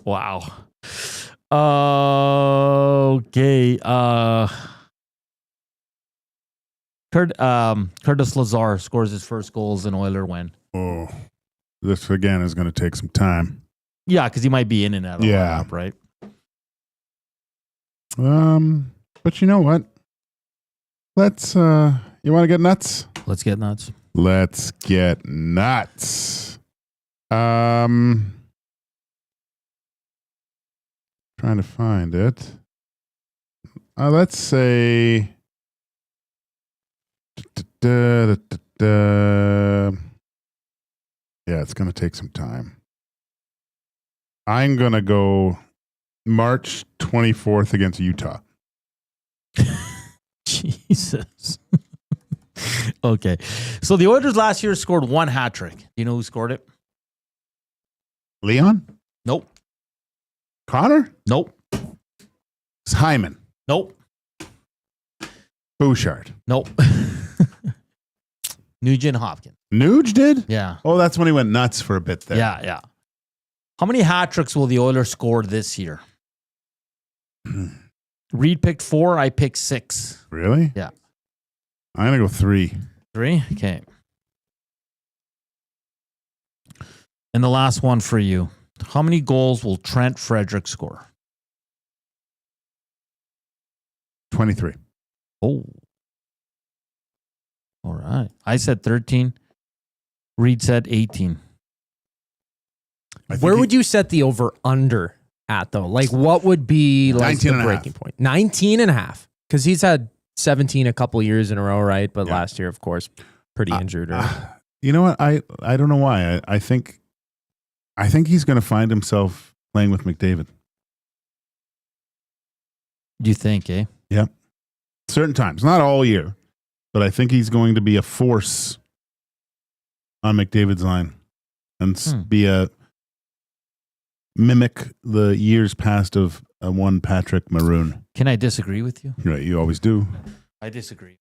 Wow. Okay. Curtis Lazar scores his first goals in Oiler win. Oh, this again is going to take some time. Yeah, because he might be in and out of the Yeah. lineup, right? But you know what? Let's you want to get nuts? Let's get nuts. Let's get nuts. Trying to find it. Let's say yeah, it's going to take some time. I'm going to go March 24th against Utah. Jesus. Okay. So the Oilers last year scored one hat trick. Do you know who scored it? Leon? Nope. Connor? Nope. It's Hyman. Nope. Bouchard. Nope. Nugent Hopkins. Nuge did? Yeah. Oh, that's when he went nuts for a bit there. Yeah. How many hat tricks will the Oilers score this year? Reed picked 4. I picked 6. Really? Yeah. I'm going to go 3. 3? Okay. And the last one for you. How many goals will Trent Frederick score? 23. Oh. All right. I said 13. Reed said 18. Where would you set the over-under at, though? Like, what would be like the breaking point? 19 and a half. Because he's had 17 a couple years in a row, right? But last year, of course, pretty injured. You know what? I don't know why. I think he's going to find himself playing with McDavid. Do you think, eh? Yeah. Certain times, not all year, but I think he's going to be a force on McDavid's line and be a mimic the years past of one Patrick Maroon. Can I disagree with you? Right, you always do. I disagree.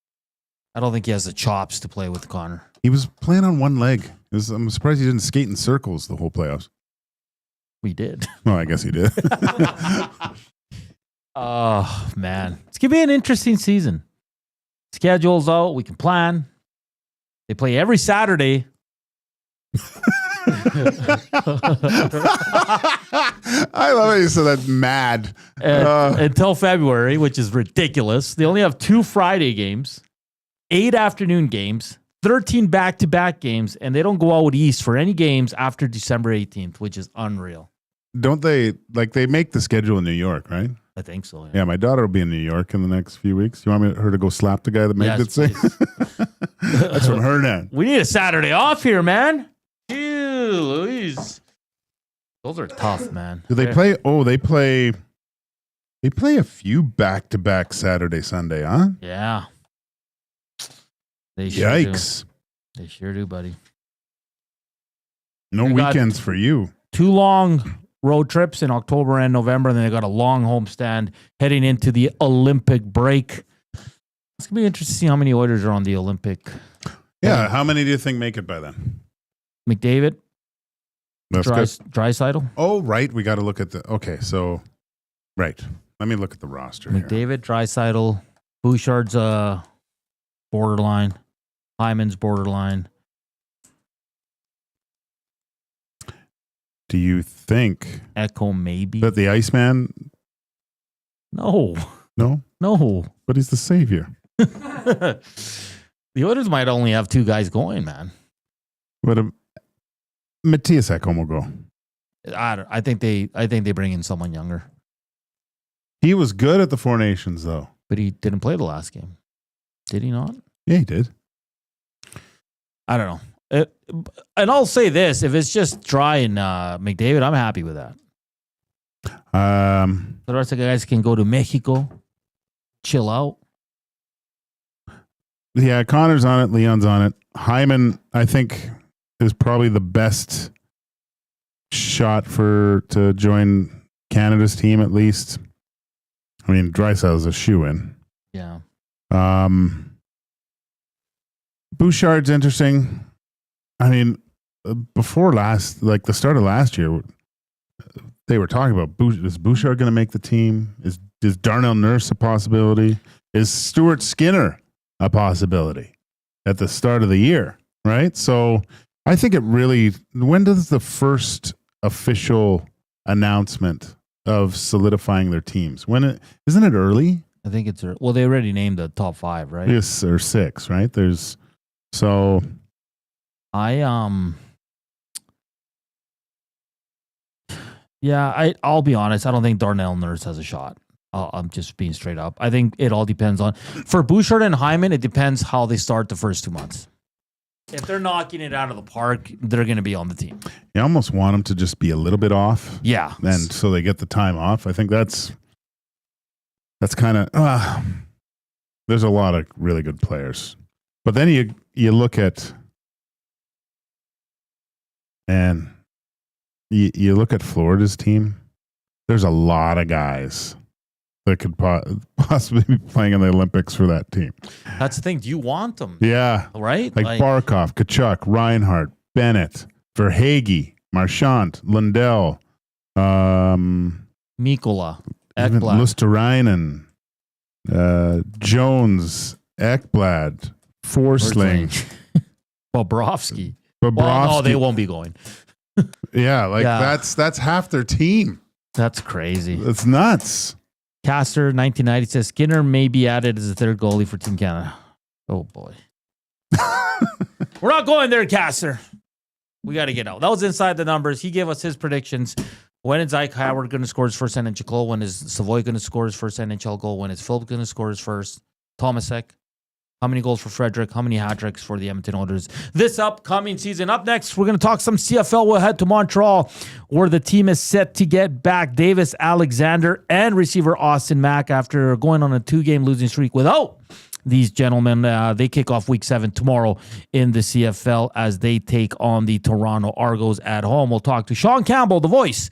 I don't think he has the chops to play with Connor. He was playing on one leg. I'm surprised he didn't skate in circles the whole playoffs. We did. Well, I guess he did. Oh, man. It's going to be an interesting season. Schedule's out. We can plan. They play every Saturday. I love it. You said that mad. Until February, which is ridiculous. They only have 2 Friday games, 8 afternoon games, 13 back-to-back games, and they don't go out east for any games after December 18th, which is unreal. Don't they, like, they make the schedule in New York, right? I think so. Yeah, my daughter will be in New York in the next few weeks. You want her to go slap the guy that made it say? That's from Hernan. We need a Saturday off here, man. Ew, Louise. Those are tough, man. Do they play? Oh, they play a few back-to-back Saturday, Sunday, huh? Yeah. They sure Yikes. Do. They sure do, buddy. No weekends for you. 2 long road trips in October and November, and then they got a long homestand heading into the Olympic break. It's going to be interesting to see how many Oilers are on the Olympic. Yeah, how many do you think make it by then? McDavid, Draisaitl. Oh, right. We got to look at the. Okay, so right. Let me look at the roster. McDavid, Draisaitl, Bouchard's borderline, Hyman's borderline. Do you think Echo maybe that the Iceman? No. But he's the savior. The Oilers might only have 2 guys going, man. But Matthias Ekholm will go. I think they bring in someone younger. He was good at the Four Nations, though. But he didn't play the last game. Did he not? Yeah, he did. I don't know. And I'll say this: if it's just Dry and McDavid, I'm happy with that. The rest of the guys can go to Mexico, chill out. Yeah, Connor's on it. Leon's on it. Hyman, I think, is probably the best shot to join Canada's team, at least. I mean, Draisaitl's a shoe-in. Yeah. Bouchard's interesting. I mean, before the start of last year, they were talking about, is Bouchard going to make the team? Is Darnell Nurse a possibility? Is Stuart Skinner a possibility at the start of the year? Right? So I think it really, when does the first official announcement of solidifying their teams? Isn't it early? I think it's, well, they already named the top 5, right? Yes, or 6, right? I'll be honest. I don't think Darnell Nurse has a shot. I'm just being straight up. I think it all depends on, for Bouchard and Hyman, it depends how they start the first 2 months. If they're knocking it out of the park, they're going to be on the team. You almost want them to just be a little bit off. Yeah. And so they get the time off. I think that's kind of, there's a lot of really good players. But then you look at, and you look at Florida's team, there's a lot of guys that could possibly be playing in the Olympics for that team. That's the thing. Do you want them? Yeah. Right? Like Barkov, Kachuk, Reinhart, Bennett, Verhaeghe, Marchand, Lundell, Mikkola, Luosterainen, Jones, Ekblad, Forsling, Bobrovsky. Well, no, they won't be going. That's half their team. That's crazy. That's nuts. Caster 1990 says Skinner may be added as a 3rd goalie for Team Canada. Oh boy. We're not going there, Caster. We got to get out. That was inside the numbers. He gave us his predictions. When is Ike Howard going to score his first NHL goal? When is Savoy going to score his first NHL goal? When is Philip going to score his first? Tomasek. How many goals for Frederick? How many hat-tricks for the Edmonton Oilers this upcoming season? Up next, we're going to talk some CFL. We'll head to Montreal, where the team is set to get back Davis Alexander and receiver Austin Mack after going on a 2-game losing streak without these gentlemen. They kick off week 7 tomorrow in the CFL as they take on the Toronto Argos at home. We'll talk to Sean Campbell, the voice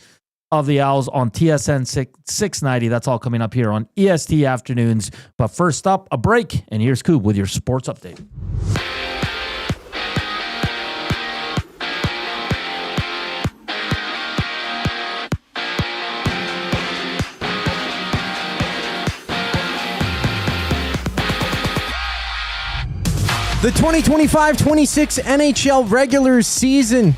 of the Owls, on TSN 690. That's all coming up here on EST Afternoons. But first up, a break, and here's Coop with your sports update. The 2025-26 NHL regular season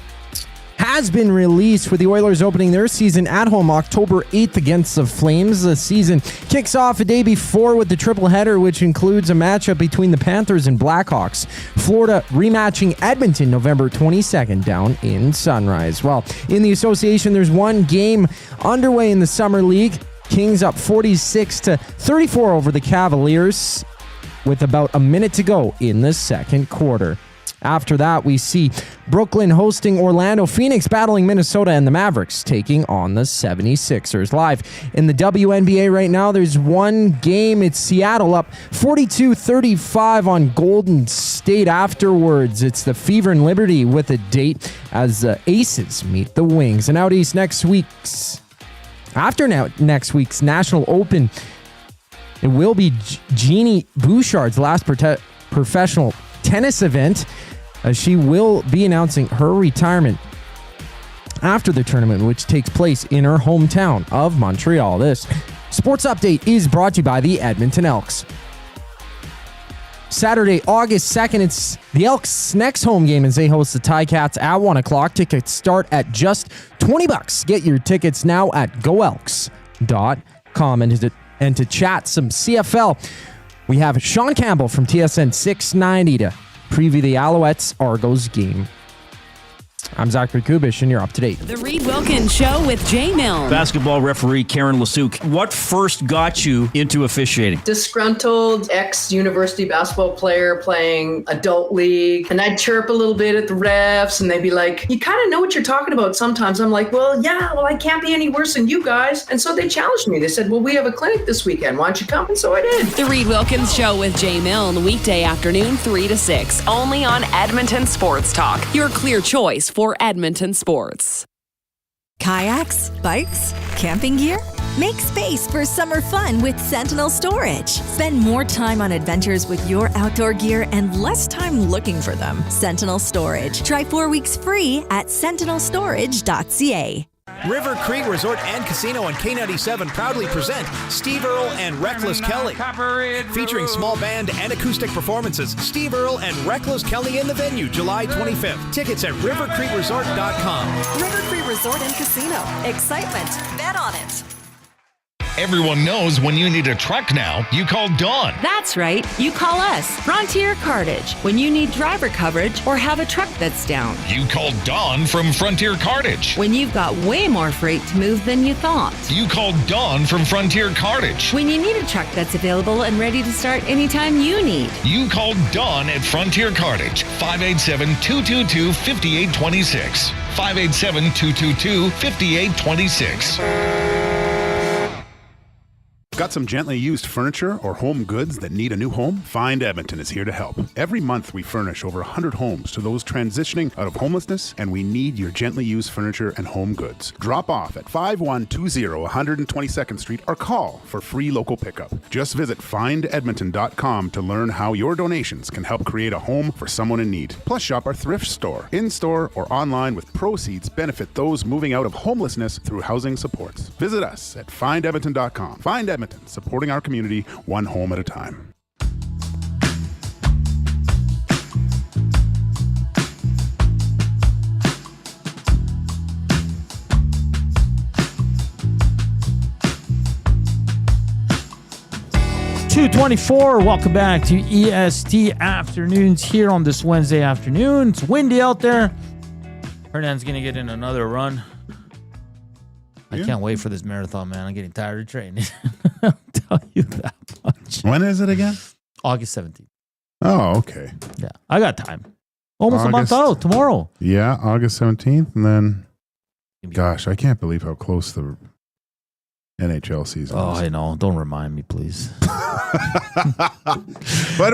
has been released, with the Oilers opening their season at home October 8th against the Flames. The season kicks off a day before with the triple-header, which includes a matchup between the Panthers and Blackhawks. Florida rematching Edmonton November 22nd down in Sunrise. Well, in the association, there's one game underway in the Summer League. Kings up 46-34 over the Cavaliers, with about a minute to go in the second quarter. After that, we see Brooklyn hosting Orlando, Phoenix battling Minnesota, and the Mavericks taking on the 76ers. Live in the WNBA right now, there's one game. It's Seattle up 42-35 on Golden State. Afterwards, it's the Fever and Liberty with a date as the Aces meet the Wings. And out east next week's National Open, it will be Jeannie Bouchard's last professional tennis event. She will be announcing her retirement after the tournament, which takes place in her hometown of Montreal. This sports update is brought to you by the Edmonton Elks. Saturday, August 2nd, it's the Elks' next home game as they host the Ticats at 1 o'clock. Tickets start at just $20. Get your tickets now at goelks.com. And to chat some CFL, we have Sean Campbell from TSN 690 to preview the Alouettes Argos game. I'm Zachary Kubish, and you're up to date. The Reed Wilkins Show with Jay Milne. Basketball referee Karen Lasuk. What first got you into officiating? Disgruntled ex-university basketball player playing adult league. And I'd chirp a little bit at the refs, and they'd be like, you kind of know what you're talking about sometimes. I'm like, well, I can't be any worse than you guys. And so they challenged me. They said, well, we have a clinic this weekend. Why don't you come? And so I did. The Reed Wilkins Show with Jay Milne, weekday afternoon, 3 to 6. Only on Edmonton Sports Talk. Your clear choice for Edmonton sports. Kayaks, bikes, camping gear? Make space for summer fun with Sentinel Storage. Spend more time on adventures with your outdoor gear and less time looking for them. Sentinel Storage. Try 4 weeks free at sentinelstorage.ca. River Creek Resort and Casino on K97 proudly present Steve Earle and Reckless Kelly. Featuring small band and acoustic performances, Steve Earle and Reckless Kelly in the venue July 25th. Tickets at rivercreekresort.com. River Creek Resort and Casino. Excitement. Bet on it. Everyone knows when you need a truck now, you call Dawn. That's right. You call us, Frontier Cartage, when you need driver coverage or have a truck that's down. You call Dawn from Frontier Cartage. When you've got way more freight to move than you thought. You call Dawn from Frontier Cartage. When you need a truck that's available and ready to start anytime you need. You call Dawn at Frontier Cartage, 587-222-5826. 587-222-5826. Got some gently used furniture or home goods that need a new home? Find Edmonton is here to help. Every month we furnish over 100 homes to those transitioning out of homelessness, and we need your gently used furniture and home goods. Drop off at 5120 122nd Street or call for free local pickup. Just visit findedmonton.com to learn how your donations can help create a home for someone in need. Plus shop our thrift store, in-store or online, with proceeds benefit those moving out of homelessness through housing supports. Visit us at findedmonton.com. Find Edmonton, supporting our community one home at a time. .224, welcome back to EST Afternoons here on this Wednesday afternoon. It's windy out there. Hernan's going to get in another run. I can't wait for this marathon, man. I'm getting tired of training. I'll tell you that much. When is it again? August 17th. Oh, okay. Yeah, I got time. Almost August. a month out tomorrow. Yeah, August 17th. And then, gosh, I can't believe how close the NHL season Oh, is. I know. Don't remind me, please. But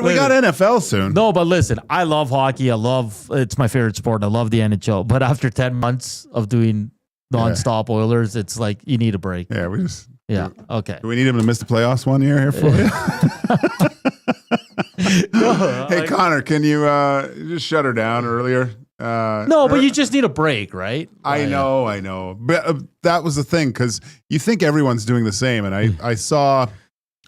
we got NFL soon. No, but listen, I love hockey. It's my favorite sport. I love the NHL. But after 10 months of doing nonstop Oilers, it's like you need a break. Yeah, we just. Yeah. Okay. Do we need him to miss the playoffs one year here for you? Hey, Connor, can you just shut her down earlier? No, but you just need a break, right? I know. But that was the thing, because you think everyone's doing the same. And I saw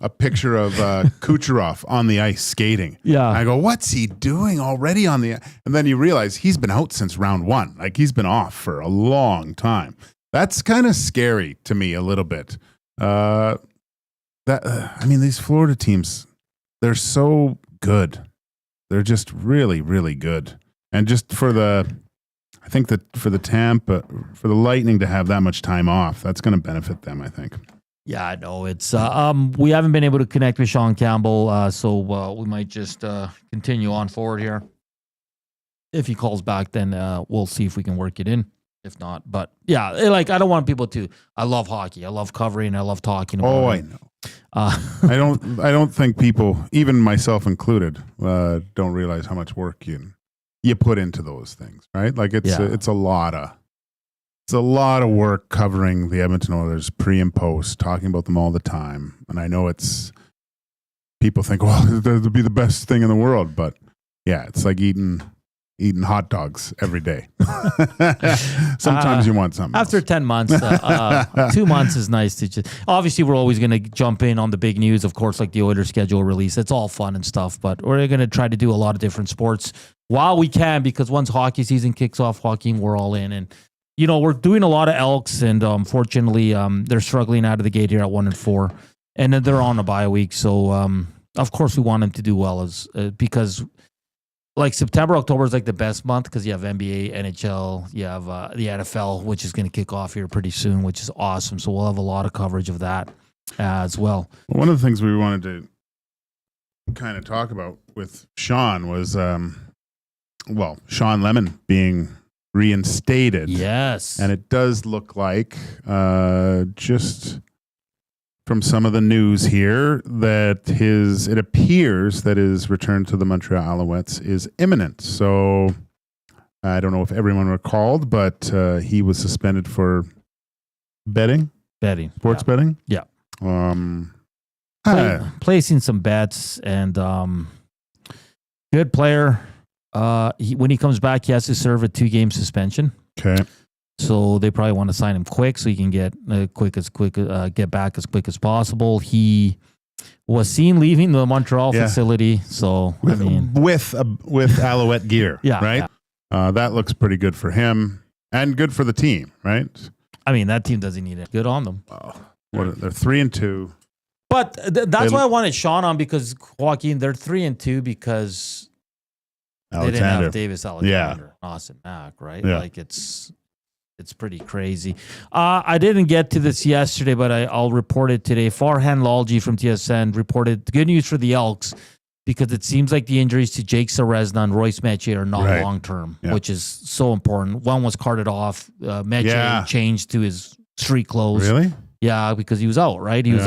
a picture of Kucherov on the ice skating. Yeah. I go, what's he doing already on the ice? And then you realize he's been out since round one. Like, he's been off for a long time. That's kind of scary to me a little bit. I mean, these Florida teams, they're so good. They're just really, really good. And just for the Tampa, for the Lightning to have that much time off, that's going to benefit them, I think. Yeah, I know. It's we haven't been able to connect with Sean Campbell, so we might just continue on forward here. If he calls back, then we'll see if we can work it in. If not, but yeah, I don't want people to. I love hockey. I love covering. I love talking about it. I know. I don't think people, even myself included, don't realize how much work you put into those things, right? Like it's a lot of work covering the Edmonton Oilers pre and post, talking about them all the time. And I know people think, well, it'll be the best thing in the world, but yeah, it's like eating hot dogs every day. Sometimes you want something after else. 10 months. 2 months is nice to just. Obviously, we're always going to jump in on the big news, of course, like the Oilers schedule release. It's all fun and stuff, but we're going to try to do a lot of different sports while we can, because once hockey season kicks off, Joaquin, we're all in. And we're doing a lot of Elks, and fortunately, they're struggling out of the gate here at 1-4, and then they're on a bye week. So of course, we want them to do well because. Like September, October is like the best month because you have NBA, NHL, you have the NFL, which is going to kick off here pretty soon, which is awesome. So we'll have a lot of coverage of that as well. One of the things we wanted to kind of talk about with Sean was, Sean Lemon being reinstated. Yes. And it does look like, just from some of the news here, that it appears that his return to the Montreal Alouettes is imminent. So I don't know if everyone recalled, but he was suspended for betting, sports betting. Yeah. Placing some bets, and good player. When he comes back, he has to serve a 2-game suspension. Okay. So they probably want to sign him quick, so he can get get back as quick as possible. He was seen leaving the Montreal facility, so with Alouette gear, right? Yeah. That looks pretty good for him and good for the team, right? I mean, that team doesn't need it. Good on them. They're 3-2, but that's why I wanted Sean on, because Joaquin, they're 3-2 because they didn't have Davis Alexander, Austin Mack, right? Yeah. Like it's pretty crazy. I didn't get to this yesterday, but I'll report it today. Farhan Lalji from TSN reported the good news for the Elks, because it seems like the injuries to Jake Serezna and Royce Metier are not long-term, which is so important. One was carted off. Metier changed to his street clothes. Really? Yeah, because he was out, right? He was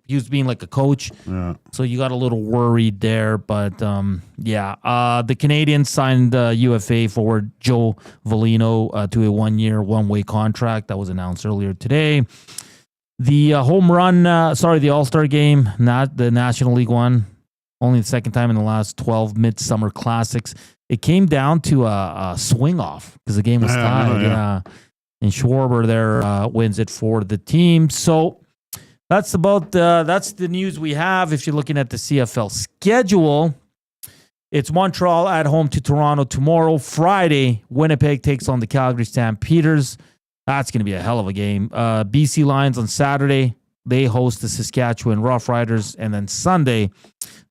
he was being like a coach. Yeah. So you got a little worried there, but the Canadians signed UFA forward Joe Volino to a 1-year, one-way contract that was announced earlier today. The the All-Star game, not the National League one, only the second time in the last 12 Midsummer Classics. It came down to a swing off because the game was tied. And Schwarber there wins it for the team. So that's the news we have. If you're looking at the CFL schedule, it's Montreal at home to Toronto tomorrow. Friday, Winnipeg takes on the Calgary Stampeders. That's going to be a hell of a game. BC Lions on Saturday, they host the Saskatchewan Roughriders. And then Sunday,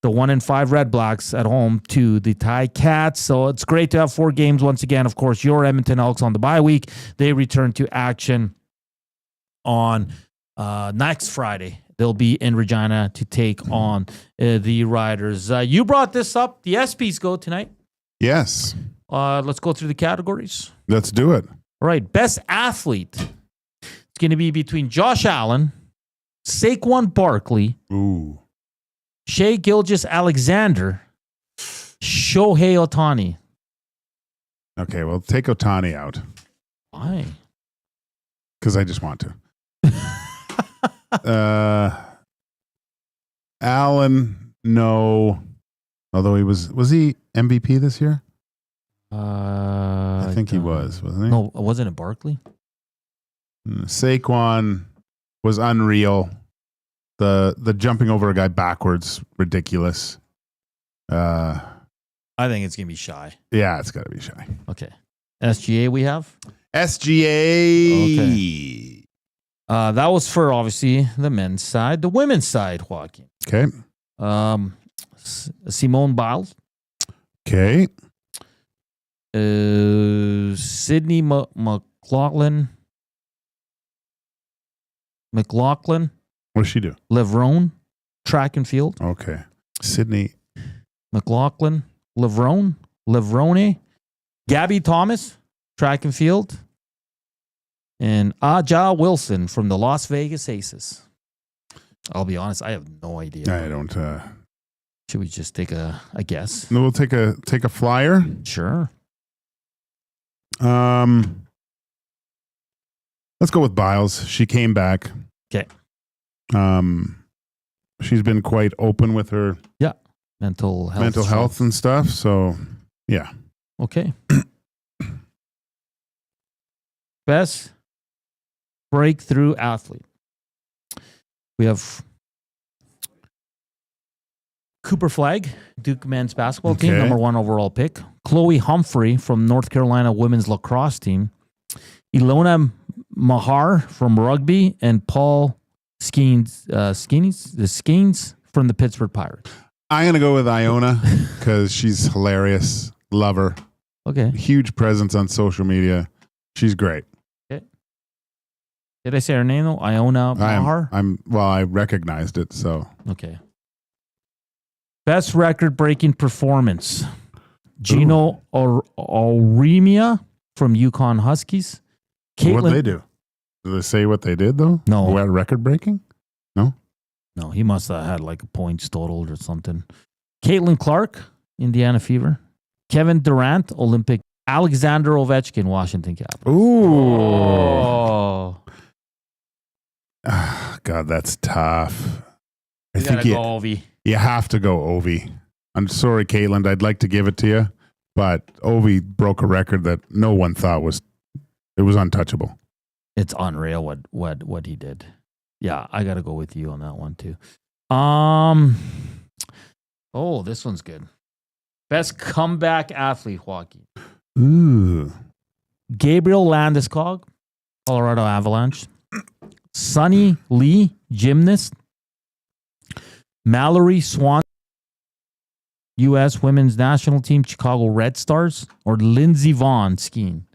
the 1-5 Red Blacks at home to the Ticats. So it's great to have 4 games once again. Of course, your Edmonton Elks on the bye week. They return to action on next Friday. They'll be in Regina to take on the Riders. You brought this up. The SPs go tonight. Yes. Let's go through the categories. Let's do it. All right. Best athlete. It's going to be between Josh Allen, Saquon Barkley, Shea Gilgeous-Alexander, Shohei Ohtani. Okay, well, take Ohtani out. Why? Because I just want to. Allen, no. Although was he MVP this year? I think he was, wasn't he? No, wasn't it Barkley? Saquon was unreal. The jumping over a guy backwards, ridiculous. I think it's gonna be Shy. Yeah, it's gotta be Shy. Okay. SGA we have? SGA. Okay. That was for obviously the men's side. The women's side, Joaquin. Okay. Simone Biles. Okay. Sydney McLaughlin. What does she do? Levrone, track and field. Okay. Sydney McLaughlin, Levrone, Gabby Thomas, track and field, and Aja Wilson from the Las Vegas Aces. I'll be honest, I have no idea. I don't. Should we just take a guess? No, we'll take a flyer. Sure. Let's go with Biles. She came back. Okay. She's been quite open with her mental health and stuff. So, yeah. Okay. Best breakthrough athlete. We have Cooper Flagg, Duke men's basketball team, number 1 overall pick. Chloe Humphrey from North Carolina women's lacrosse team. Ilona Mahar from rugby, and Paul Skeens from the Pittsburgh Pirates. I'm going to go with Iona because she's hilarious. Love her. Okay. Huge presence on social media. She's great. Okay. Did I say her name though? Iona Mahar? I recognized it, so. Okay. Best record-breaking performance. Gino Auremia from Yukon Huskies. What'd they do? Did they say what they did, though? No. Record-breaking? No? No, he must have had like a points total or something. Caitlin Clark, Indiana Fever. Kevin Durant, Olympic. Alexander Ovechkin, Washington Capitals. Ooh. God, that's tough. I think go Ovi. You have to go Ovi. I'm sorry, Caitlin. I'd like to give it to you, but Ovi broke a record that no one thought was untouchable. It's unreal what he did. Yeah, I got to go with you on that one too. Oh, this one's good. Best comeback athlete, Joaquin. Ooh. Gabriel Landeskog, Colorado Avalanche. Sonny Lee, gymnast. Mallory Swan, U.S. Women's National Team, Chicago Red Stars, or Lindsey Vaughn, skiing.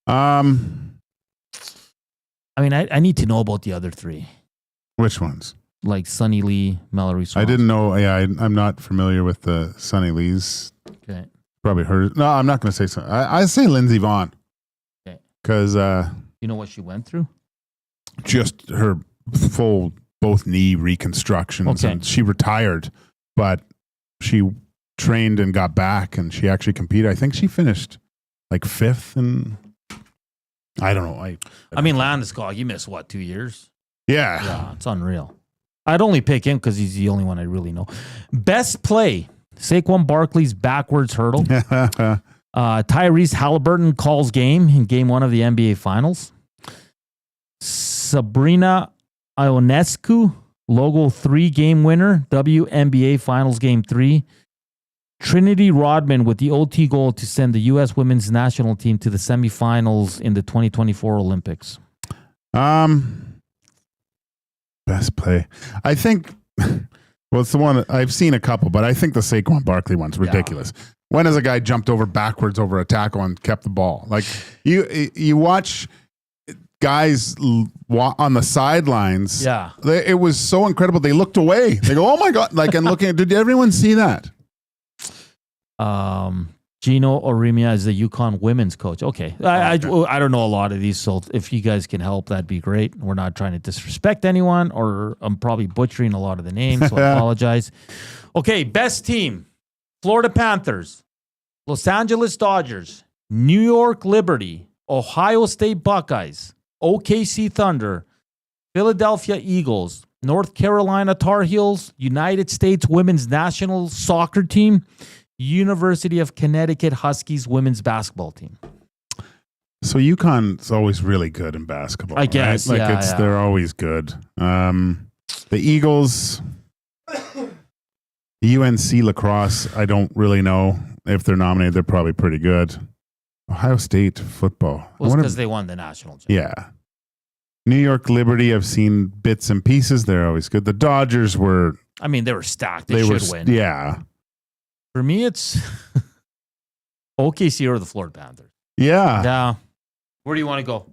I mean, I need to know about the other three. Which ones? Like Sonny Lee, Mallory Swan. I didn't know. Yeah, I'm not familiar with the Sonny Lees. Okay. Probably heard. No, I'm not going to say so. I say Lindsey Vaughn. Okay. Because you know what she went through? Just her full both knee reconstructions. Okay. And she retired, but she trained and got back, and she actually competed. I think she finished like 5th, and I don't know. I mean, Landeskog, you missed what, 2 years? Yeah, it's unreal. I'd only pick him because he's the only one I really know. Best play: Saquon Barkley's backwards hurdle. Tyrese Halliburton calls game in Game 1 of the NBA Finals. Sabrina Ionescu, Logo 3 game winner, WNBA Finals Game 3. Trinity Rodman with the OT goal to send the U.S. women's national team to the semifinals in the 2024 Olympics. Best play. I think, well, it's the one, I've seen a couple, but I think the Saquon Barkley one's ridiculous. Yeah. When has a guy jumped over backwards over a tackle and kept the ball? Like, you watch guys on the sidelines. Yeah. It was so incredible. They looked away. They go, "Oh my God." Like, and looking, did everyone see that? Gino Orimia is the Yukon women's coach. Okay. I don't know a lot of these, so if you guys can help, that'd be great. We're not trying to disrespect anyone, or I'm probably butchering a lot of the names, so I apologize. Okay, best team. Florida Panthers, Los Angeles Dodgers, New York Liberty, Ohio State Buckeyes, OKC Thunder, Philadelphia Eagles, North Carolina Tar Heels, United States Women's National Soccer Team, University of Connecticut Huskies women's basketball team. So UConn's always really good in basketball. I guess, right? Like they're always good. The Eagles, UNC lacrosse, I don't really know if they're nominated. They're probably pretty good. Ohio State football. Well, because they won the national championship. Yeah. New York Liberty, I've seen bits and pieces. They're always good. The Dodgers were... I mean, they were stacked. They should win. Yeah. For me, it's OKC or the Florida Panthers. Yeah. Yeah. Where do you want to go?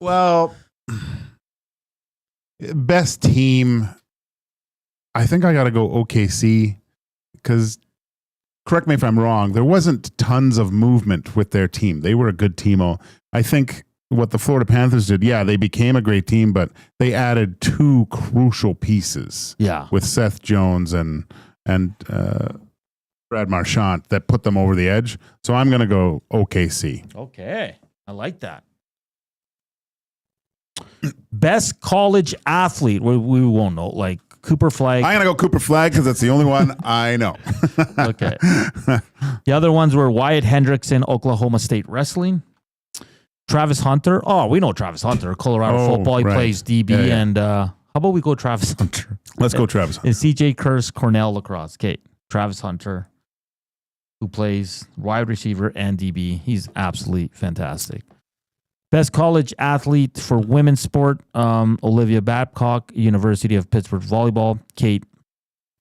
Well, best team, I think I got to go OKC because, correct me if I'm wrong, there wasn't tons of movement with their team. They were a good team. I think what the Florida Panthers did, they became a great team, but they added two crucial pieces. Yeah. With Seth Jones and Brad Marchand that put them over the edge. So I'm going to go OKC. Okay. I like that. Best college athlete. We won't know. Like Cooper Flagg. I'm going to go Cooper Flagg because that's the only one I know. Okay. The other ones were Wyatt Hendrickson, Oklahoma State Wrestling. Travis Hunter. Oh, we know Travis Hunter. Colorado football. He plays DB. Yeah. And how about we go Travis Hunter? Let's go Travis Hunter. And CJ Kurse, Cornell lacrosse. Okay. Travis Hunter, who plays wide receiver and DB. He's absolutely fantastic. Best college athlete for women's sport, Olivia Babcock, University of Pittsburgh volleyball. Kate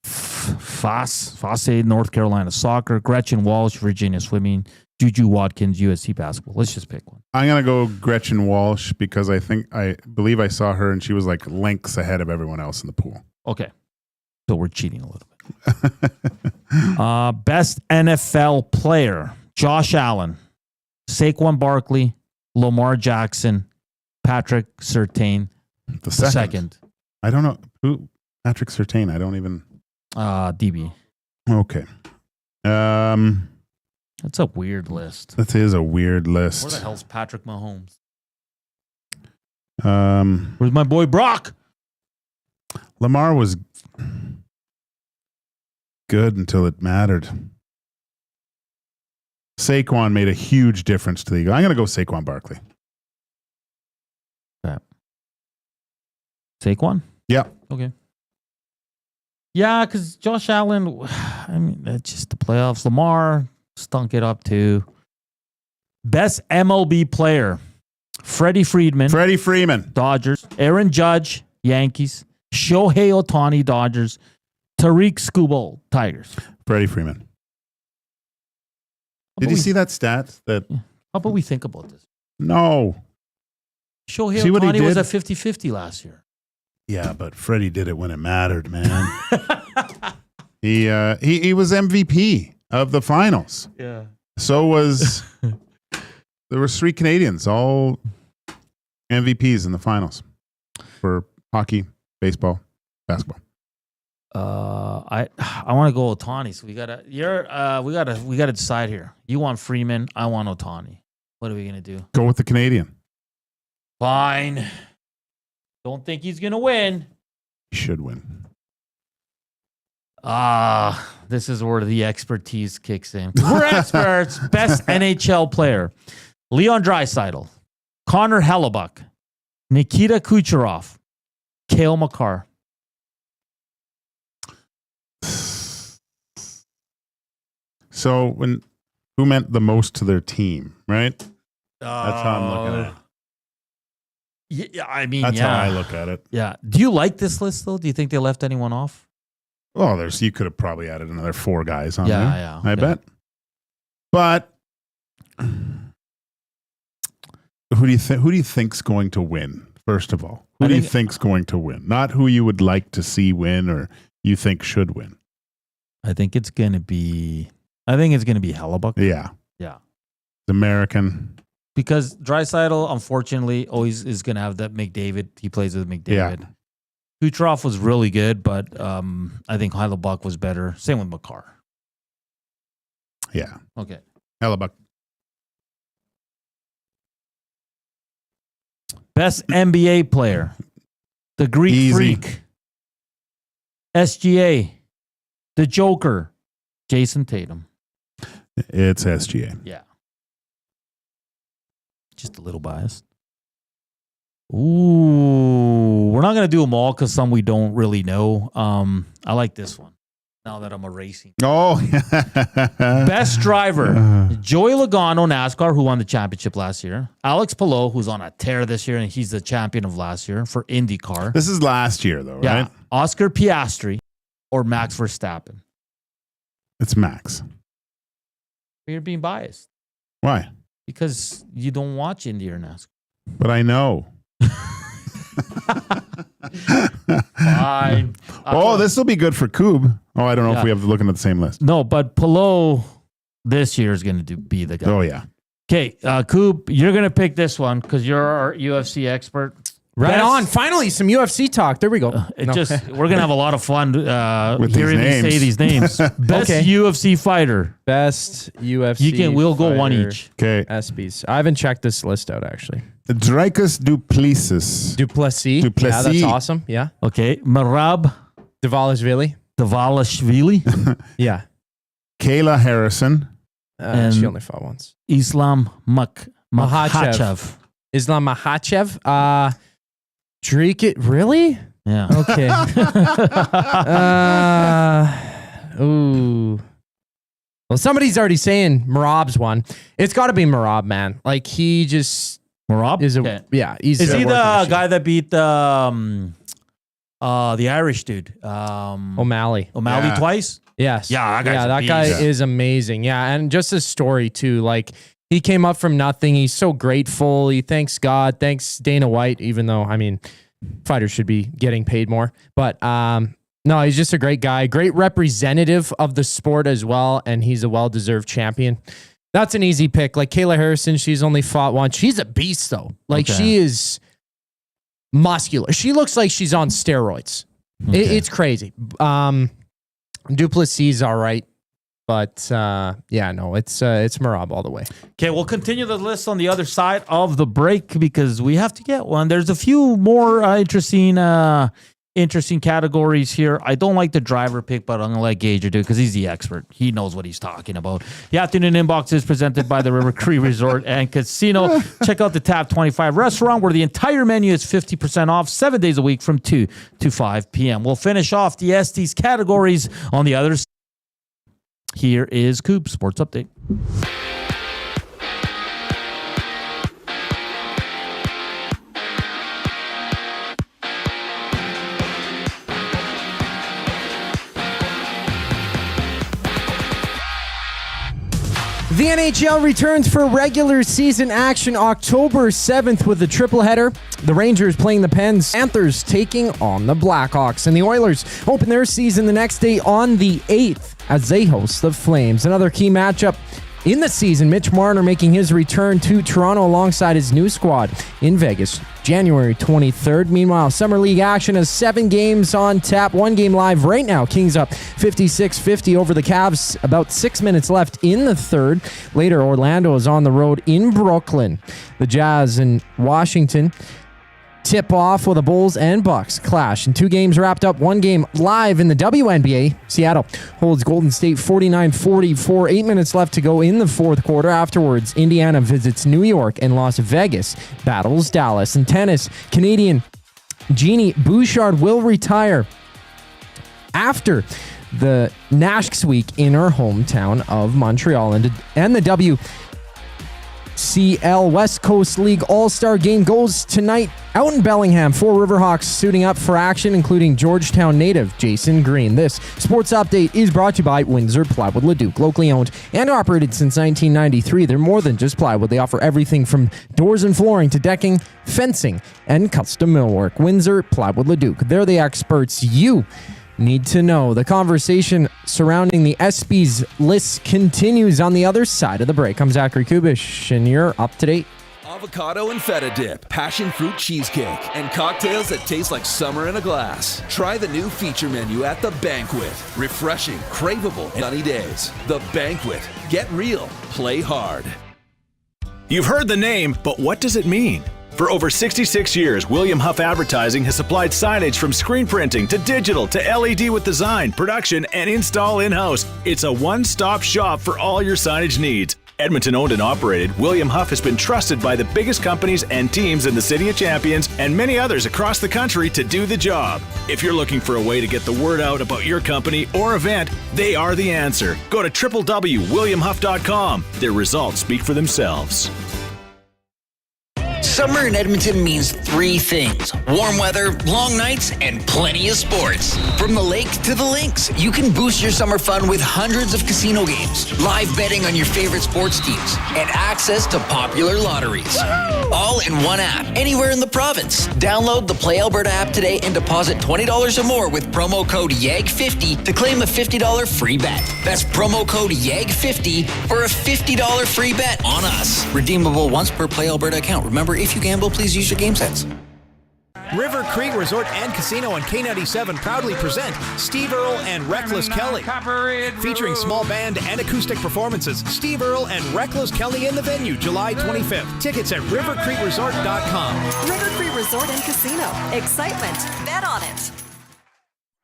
Fosse, North Carolina soccer. Gretchen Walsh, Virginia swimming. Juju Watkins, USC basketball. Let's just pick one. I'm going to go Gretchen Walsh because I believe I saw her and she was like lengths ahead of everyone else in the pool. Okay. So we're cheating a little bit. Best NFL player, Josh Allen, Saquon Barkley, Lamar Jackson, Patrick Surtain, the second. I don't know who Patrick Surtain. I don't even. DB. Okay. That's a weird list. That is a weird list. Where the hell's Patrick Mahomes? Where's my boy Brock? Lamar was good until it mattered. Saquon made a huge difference to the Eagles. I'm going to go Saquon Barkley. Okay. Saquon? Yeah. Okay. Yeah, because Josh Allen, I mean, that's just the playoffs. Lamar stunk it up too. Best MLB player, Freddie Freeman. Dodgers. Aaron Judge, Yankees. Shohei Ohtani, Dodgers. Tariq Skubal, Tigers. Freddie Freeman. Did you see that stat? How about we think about this? No. Shohei Ohtani was at 50-50 last year. Yeah, but Freddie did it when it mattered, man. He was MVP of the finals. Yeah. So was there were 3 Canadians, all MVPs in the finals for hockey, baseball, basketball. I want to go Ohtani. So we gotta decide here. You want Freeman, I want Ohtani. What are we gonna do? Go with the Canadian. Fine. Don't think he's gonna win. He should win. This is where the expertise kicks in. We're experts. Best NHL player: Leon Draisaitl, Connor Hellebuck, Nikita Kucherov, Cale Makar. So who meant the most to their team, right? That's how I'm looking at it. Yeah, I mean, that's how I look at it. Yeah. Do you like this list though? Do you think they left anyone off? Well, you could have probably added another 4 guys on there. Yeah. I bet. But Who do you think's going to win? First of all, who do you think's going to win? Not who you would like to see win or you think should win. I think it's going to be Hellebuck. Yeah. The American. Because Draisaitl, unfortunately, always is going to have that McDavid. He plays with McDavid. Yeah. Kucherov was really good, but I think Hellebuck was better. Same with Makar. Yeah. Okay. Hellebuck. Best NBA player. The Greek Freak. SGA. The Joker. Jason Tatum. It's SGA. Yeah. Just a little biased. Ooh. We're not going to do them all because some we don't really know. I like this one. Now that I'm erasing. Oh. Best driver. Joey Logano, NASCAR, who won the championship last year. Alex Palou, who's on a tear this year, and he's the champion of last year for IndyCar. This is last year, though, yeah. right? Oscar Piastri or Max Verstappen. It's Max. You're being biased. Why? Because you don't watch Indy or NASCAR. But I know. Fine. This will be good for Coob. Oh, I don't know if we have to look at the same list. No, but Palou this year is going to be the guy. Oh, yeah. Okay, Coob, you're going to pick this one because you're our UFC expert. Right on. Finally, some UFC talk. There we go. We're going to have a lot of fun with hearing me say these names. Best UFC fighter. Best UFC We'll go one each. Okay. ESPYs. I haven't checked this list out, actually. Dricus Duplessis. Duplessis. Yeah, that's awesome. Yeah. Okay. Merab Dvalishvili. Yeah. Kayla Harrison. And she only fought once. Islam Makhachev. Islam Makhachev. Drake it really? Yeah. Okay. Ooh. Well, somebody's already saying Merab's one. It's got to be Merab, man. Like he just Merab is is he the guy that beat the Irish dude O'Malley twice? Yes. Yeah, that guy is amazing. Yeah, and just his story too. Like he came up from nothing. He's so grateful. He thanks God, thanks Dana White. Even though fighters should be getting paid more, but no, he's just a great guy, great representative of the sport as well, and he's a well-deserved champion. That's an easy pick. Like Kayla Harrison, she's only fought once. She's a beast though. Like she is muscular. She looks like she's on steroids. It's crazy. Duplessis is all right. But it's Merab all the way. Okay, we'll continue the list on the other side of the break because we have to get one. There's a few more interesting categories here. I don't like the driver pick, but I'm going to let Gage do it because he's the expert. He knows what he's talking about. The afternoon inbox is presented by the River Cree Resort and Casino. Check out the Tab 25 restaurant where the entire menu is 50% off 7 days a week from 2 to 5 p.m. We'll finish off the Estes categories on the other side. Here is Coop Sports Update. The NHL returns for regular season action October 7th with a triple header. The Rangers playing the Pens, Panthers taking on the Blackhawks, and the Oilers open their season the next day on the 8th as they host the Flames. Another key matchup in the season, Mitch Marner making his return to Toronto alongside his new squad in Vegas, January 23rd. Meanwhile, Summer League action has 7 games on tap, 1 game live right now. Kings up 56-50 over the Cavs, about 6 minutes left in the third. Later, Orlando is on the road in Brooklyn. The Jazz and Washington tip off with the Bulls and Bucks clash. And 2 games wrapped up, 1 game live in the WNBA. Seattle holds Golden State 49-44, 8 minutes left to go in the fourth quarter. Afterwards, Indiana visits New York and Las Vegas battles Dallas. In tennis, Canadian Jeannie Bouchard will retire after the Nash Week in her hometown of Montreal. And the CFL West Coast League All-Star Game goes tonight out in Bellingham. 4 Riverhawks suiting up for action, including Georgetown native Jason Green. This sports update is brought to you by Windsor Plywood Leduc. Locally owned and operated since 1993, they're more than just plywood. They offer everything from doors and flooring to decking, fencing, and custom millwork. Windsor Plywood Leduc. They're the experts you need to know. The conversation surrounding the ESPYs list continues on the other side of the break. I'm Zachary Kubish, and you're up to date. Avocado and feta dip, passion fruit cheesecake, and cocktails that taste like summer in a glass. Try the new feature menu at The Banquet. Refreshing, craveable, sunny days. The Banquet. Get real. Play hard. You've heard the name, but what does it mean? For over 66 years, William Huff Advertising has supplied signage from screen printing to digital to LED with design, production, and install in-house. It's a one-stop shop for all your signage needs. Edmonton owned and operated, William Huff has been trusted by the biggest companies and teams in the City of Champions and many others across the country to do the job. If you're looking for a way to get the word out about your company or event, they are the answer. Go to www.williamhuff.com. Their results speak for themselves. Summer in Edmonton means 3 things: warm weather, long nights, and plenty of sports. From the lake to the links, you can boost your summer fun with hundreds of casino games, live betting on your favorite sports teams, and access to popular lotteries. All in one app, anywhere in the province. Download the Play Alberta app today and deposit $20 or more with promo code YAG50 to claim a $50 free bet. That's promo code YAG50 for a $50 free bet on us. Redeemable once per Play Alberta account. Remember, if you gamble, please use your game sense. River Cree Resort and Casino and K97 proudly present Steve Earle and Reckless Kelly. Featuring small band and acoustic performances, Steve Earle and Reckless Kelly in the venue July 25th. Tickets at rivercreekresort.com. River Cree Resort and Casino. Excitement. Bet on it.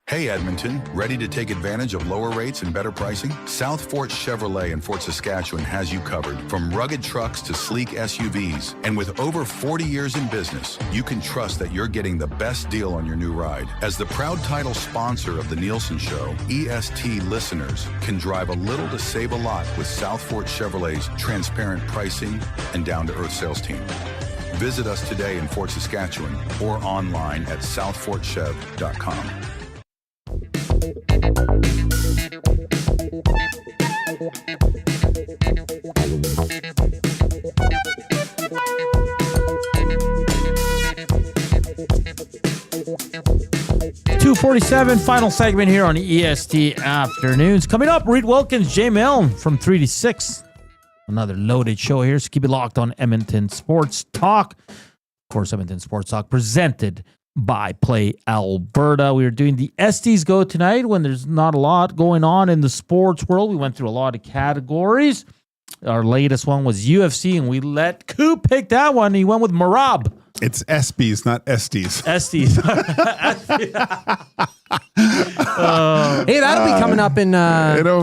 Hey Edmonton, ready to take advantage of lower rates and better pricing? South Fort Chevrolet in Fort Saskatchewan has you covered. From rugged trucks to sleek SUVs. And with over 40 years in business, you can trust that you're getting the best deal on your new ride. As the proud title sponsor of the Nielsen Show, EST listeners can drive a little to save a lot with South Fort Chevrolet's transparent pricing and down-to-earth sales team. Visit us today in Fort Saskatchewan or online at southfortchev.com. 2:47, final segment here on EST Afternoons. Coming up, Reed Wilkins, Jay Milne from 3 to 6. Another loaded show here, so keep it locked on Edmonton Sports Talk. Of course, Edmonton Sports Talk presented by Play Alberta. We are doing the Esties Go tonight when there's not a lot going on in the sports world. We went through a lot of categories. Our latest one was UFC, and we let Coop pick that one. He went with Marab. It's ESPYs, not Esties. Esties. Hey, that'll be coming up in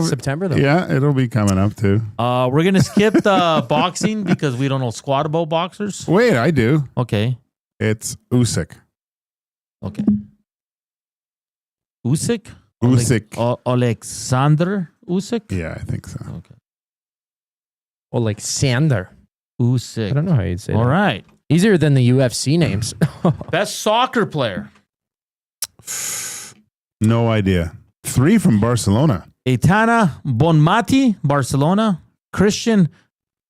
September, though. Yeah, it'll be coming up, too. We're going to skip the boxing because we don't know squat about boxers. Wait, I do. Okay. It's Usyk. Okay. Usyk? Usyk. Alexander Usyk? Yeah, I think so. Okay. Alexander Usyk. I don't know how you'd say that. All right. Easier than the UFC names. Best soccer player. No idea. 3 from Barcelona. Aitana Bonmati, Barcelona. Christian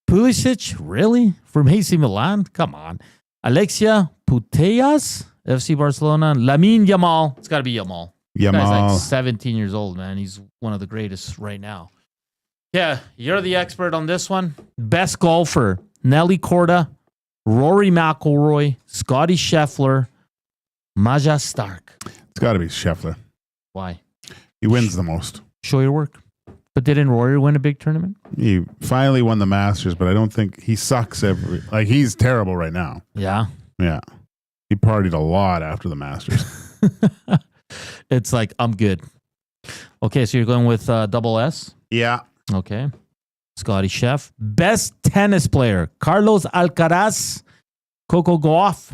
Pulisic, really? From AC Milan? Come on. Alexia Putellas, FC Barcelona. Lamine Yamal. It's got to be Yamal. Yamal. Guy's like 17 years old, man. He's one of the greatest right now. Yeah, you're the expert on this one. Best golfer. Nelly Korda, Rory McIlroy, Scotty Scheffler, Maja Stark. It's got to be Scheffler. Why? He wins the most. Show your work. But didn't Rory win a big tournament? He finally won the Masters, but I don't think he sucks he's terrible right now. Yeah. Yeah. He partied a lot after the Masters. It's like, I'm good. Okay, so you're going with double S? Yeah. Okay. Scotty Scheff. Best tennis player. Carlos Alcaraz, Coco Gauff,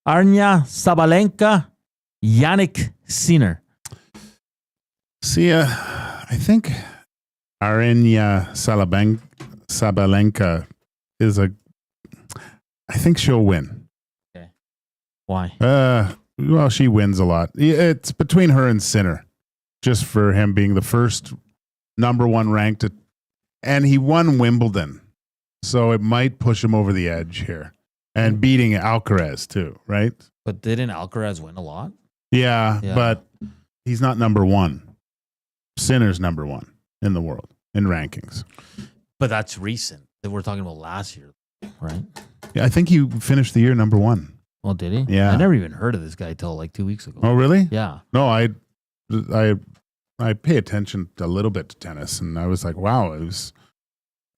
Arina Sabalenka, Yannick Sinner. See, I think Arina Sabalenka is a I think she'll win. Okay. Why? Well, she wins a lot. It's between her and Sinner, just for him being the first number one ranked, and he won Wimbledon, so it might push him over the edge here, and beating Alcaraz too, right? But didn't Alcaraz win a lot? Yeah, but he's not number one. Sinner's number one in the world in rankings. But that's recent. We're talking about last year, right? Yeah, I think he finished the year number one. Oh, did he? Yeah. I never even heard of this guy till like 2 weeks ago. Oh, really? Yeah. No, I pay attention a little bit to tennis, and I was like, wow, it was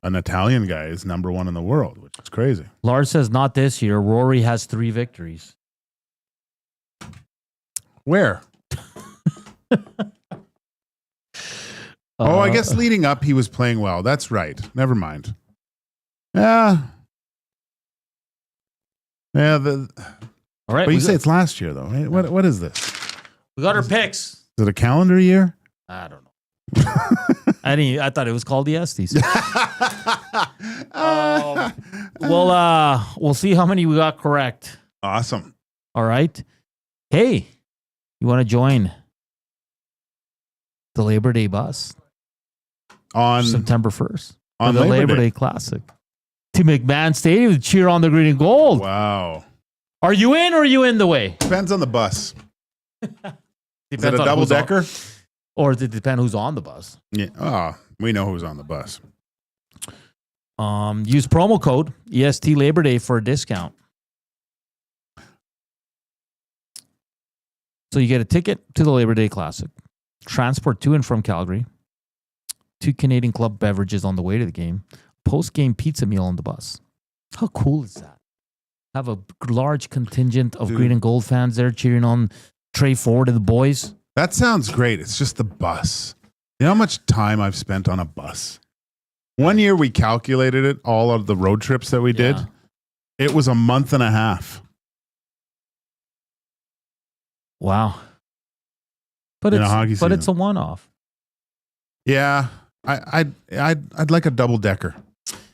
an Italian guy is number one in the world, which is crazy. Lars says not this year. Rory has 3 victories. Where? I guess leading up, he was playing well. That's right. Never mind. Yeah. Yeah. All right. But you say it's last year, though. Right? What is this? We got our picks. Is it a calendar year? I don't know. I thought it was called the Estes. We'll see how many we got correct. Awesome. All right. Hey, you want to join the Labor Day bus on September 1st on for the Labor Labor Day Classic to McMahon Stadium to cheer on the green and gold? Wow. Are you in or are you in the way? Depends on the bus. Depends Is it a on double who's on- decker? Or does it depend who's on the bus? Yeah. Oh, we know who's on the bus. Use promo code EST Labor Day for a discount. So you get a ticket to the Labor Day Classic, transport to and from Calgary, 2 Canadian Club beverages on the way to the game, post-game pizza meal on the bus. How cool is that? Have a large contingent of green and gold fans there cheering on Trey Ford and the boys. That sounds great. It's just the bus. You know how much time I've spent on a bus? One year we calculated it, all of the road trips that we did. It was a month and a half. Wow. But it's a one-off. Yeah. I'd like a double decker.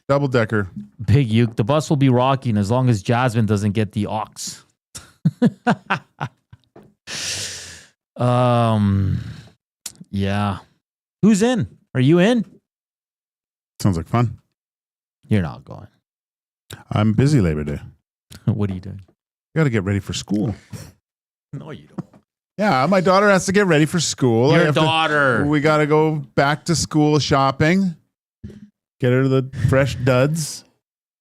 Double decker. Big Uke. The bus will be rocking as long as Jasmine doesn't get the ox. Yeah. Who's in? Are you in? Sounds like fun. You're not going. I'm busy Labor Day. What are you doing? Got to get ready for school. No, you don't. Yeah, my daughter has to get ready for school. Your daughter. We got to go back to school shopping. Get her the fresh duds.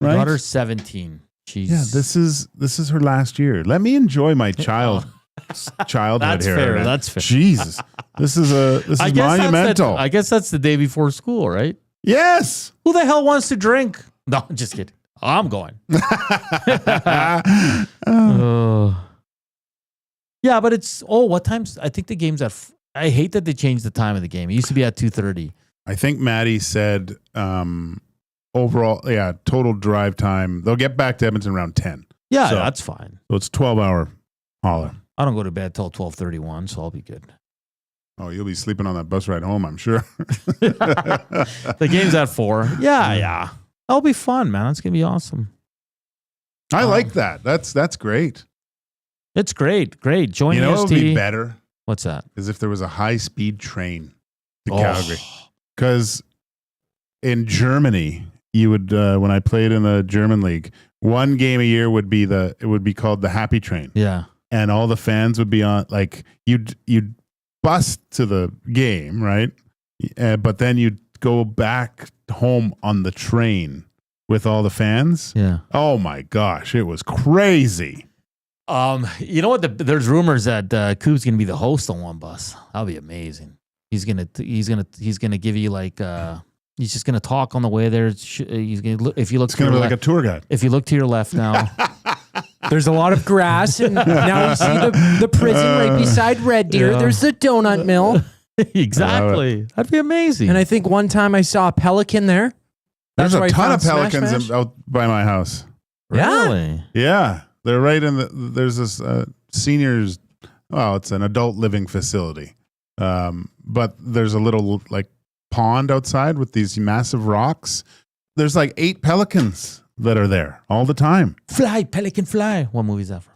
My Right? daughter's 17. She's This is her last year. Let me enjoy my childhood That's here. fair. man. That's fair. Jesus, this is monumental. I guess that's the day before school, right? Yes. Who the hell wants to drink? No, just kidding. I'm going. Yeah, but it's what time's? I think the game's at. I hate that they changed the time of the game. It used to be at 2:30. I think Maddie said overall, total drive time. They'll get back to Edmonton around 10. Yeah, So- that's fine. So it's 12-hour holler. I don't go to bed till 12:31, so I'll be good. Oh, you'll be sleeping on that bus ride home, I'm sure. The game's at 4. Yeah. That'll be fun, man. It's gonna be awesome. I like that. That's great. It's great. Join You know what EST. would be better? What's that? Is if there was a high-speed train to Oh. Calgary. Because in Germany, you would when I played in the German league, one game a year would be called the Happy Train. Yeah. And all the fans would be on, like, you'd bus to the game, right? But then you'd go back home on the train with all the fans. Yeah. Oh my gosh, it was crazy. You know what? There's rumors that Coop's gonna be the host on one bus. That'll be amazing. He's gonna give you like he's just gonna talk on the way there. He's gonna look, if you look. It's gonna be like a tour guide. If you look to your left now, there's a lot of grass, and now you see the prison right beside Red Deer. Yeah. There's the donut mill. Exactly. That'd be amazing. And I think one time I saw a pelican there. There's That's where a I ton found of Smash pelicans Mash. out by my house. Really? Yeah, they're right in there's this seniors. Well, it's an adult living facility, but there's a little like pond outside with these massive rocks. There's like 8 pelicans that are there all the time. Fly, pelican, fly. What movie is that from?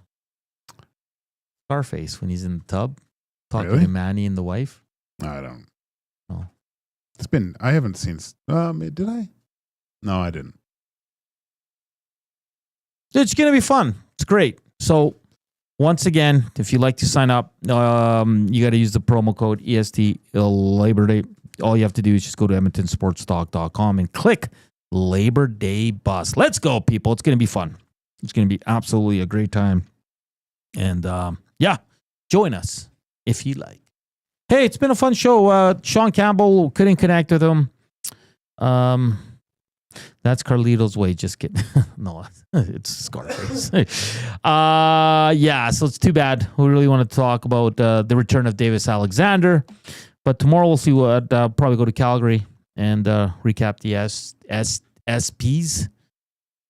Scarface, when he's in the tub talking Really? to Manny and the wife. I don't. Oh. I haven't seen. Did I? No, I didn't. It's going to be fun. It's great. So, once again, if you'd like to sign up, you got to use the promo code EST Labor Day. All you have to do is just go to edmontonsportstalk.com and click Labor Day Bus. Let's go, people. It's going to be fun. It's going to be absolutely a great time. And yeah, join us if you like. Hey, it's been a fun show. Sean Campbell, couldn't connect with him. That's Carlito's way. Just kidding. No, it's Scarface. Yeah, so it's too bad. We really want to talk about the return of Davis Alexander. But tomorrow we'll see what, probably go to Calgary and recap the SPs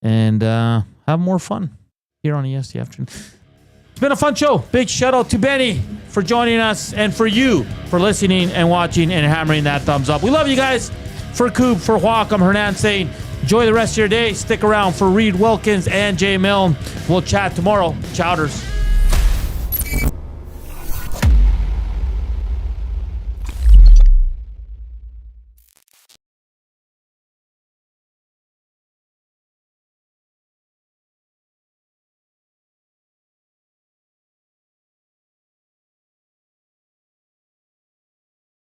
and have more fun here on EST Afternoon. It's been a fun show. Big shout out to Benny for joining us and for you for listening and watching and hammering that thumbs up. We love you guys. For Coop, for Joaquin, I'm Hernan saying enjoy the rest of your day. Stick around for Reed Wilkins and Jay Milne. We'll chat tomorrow. Chowders.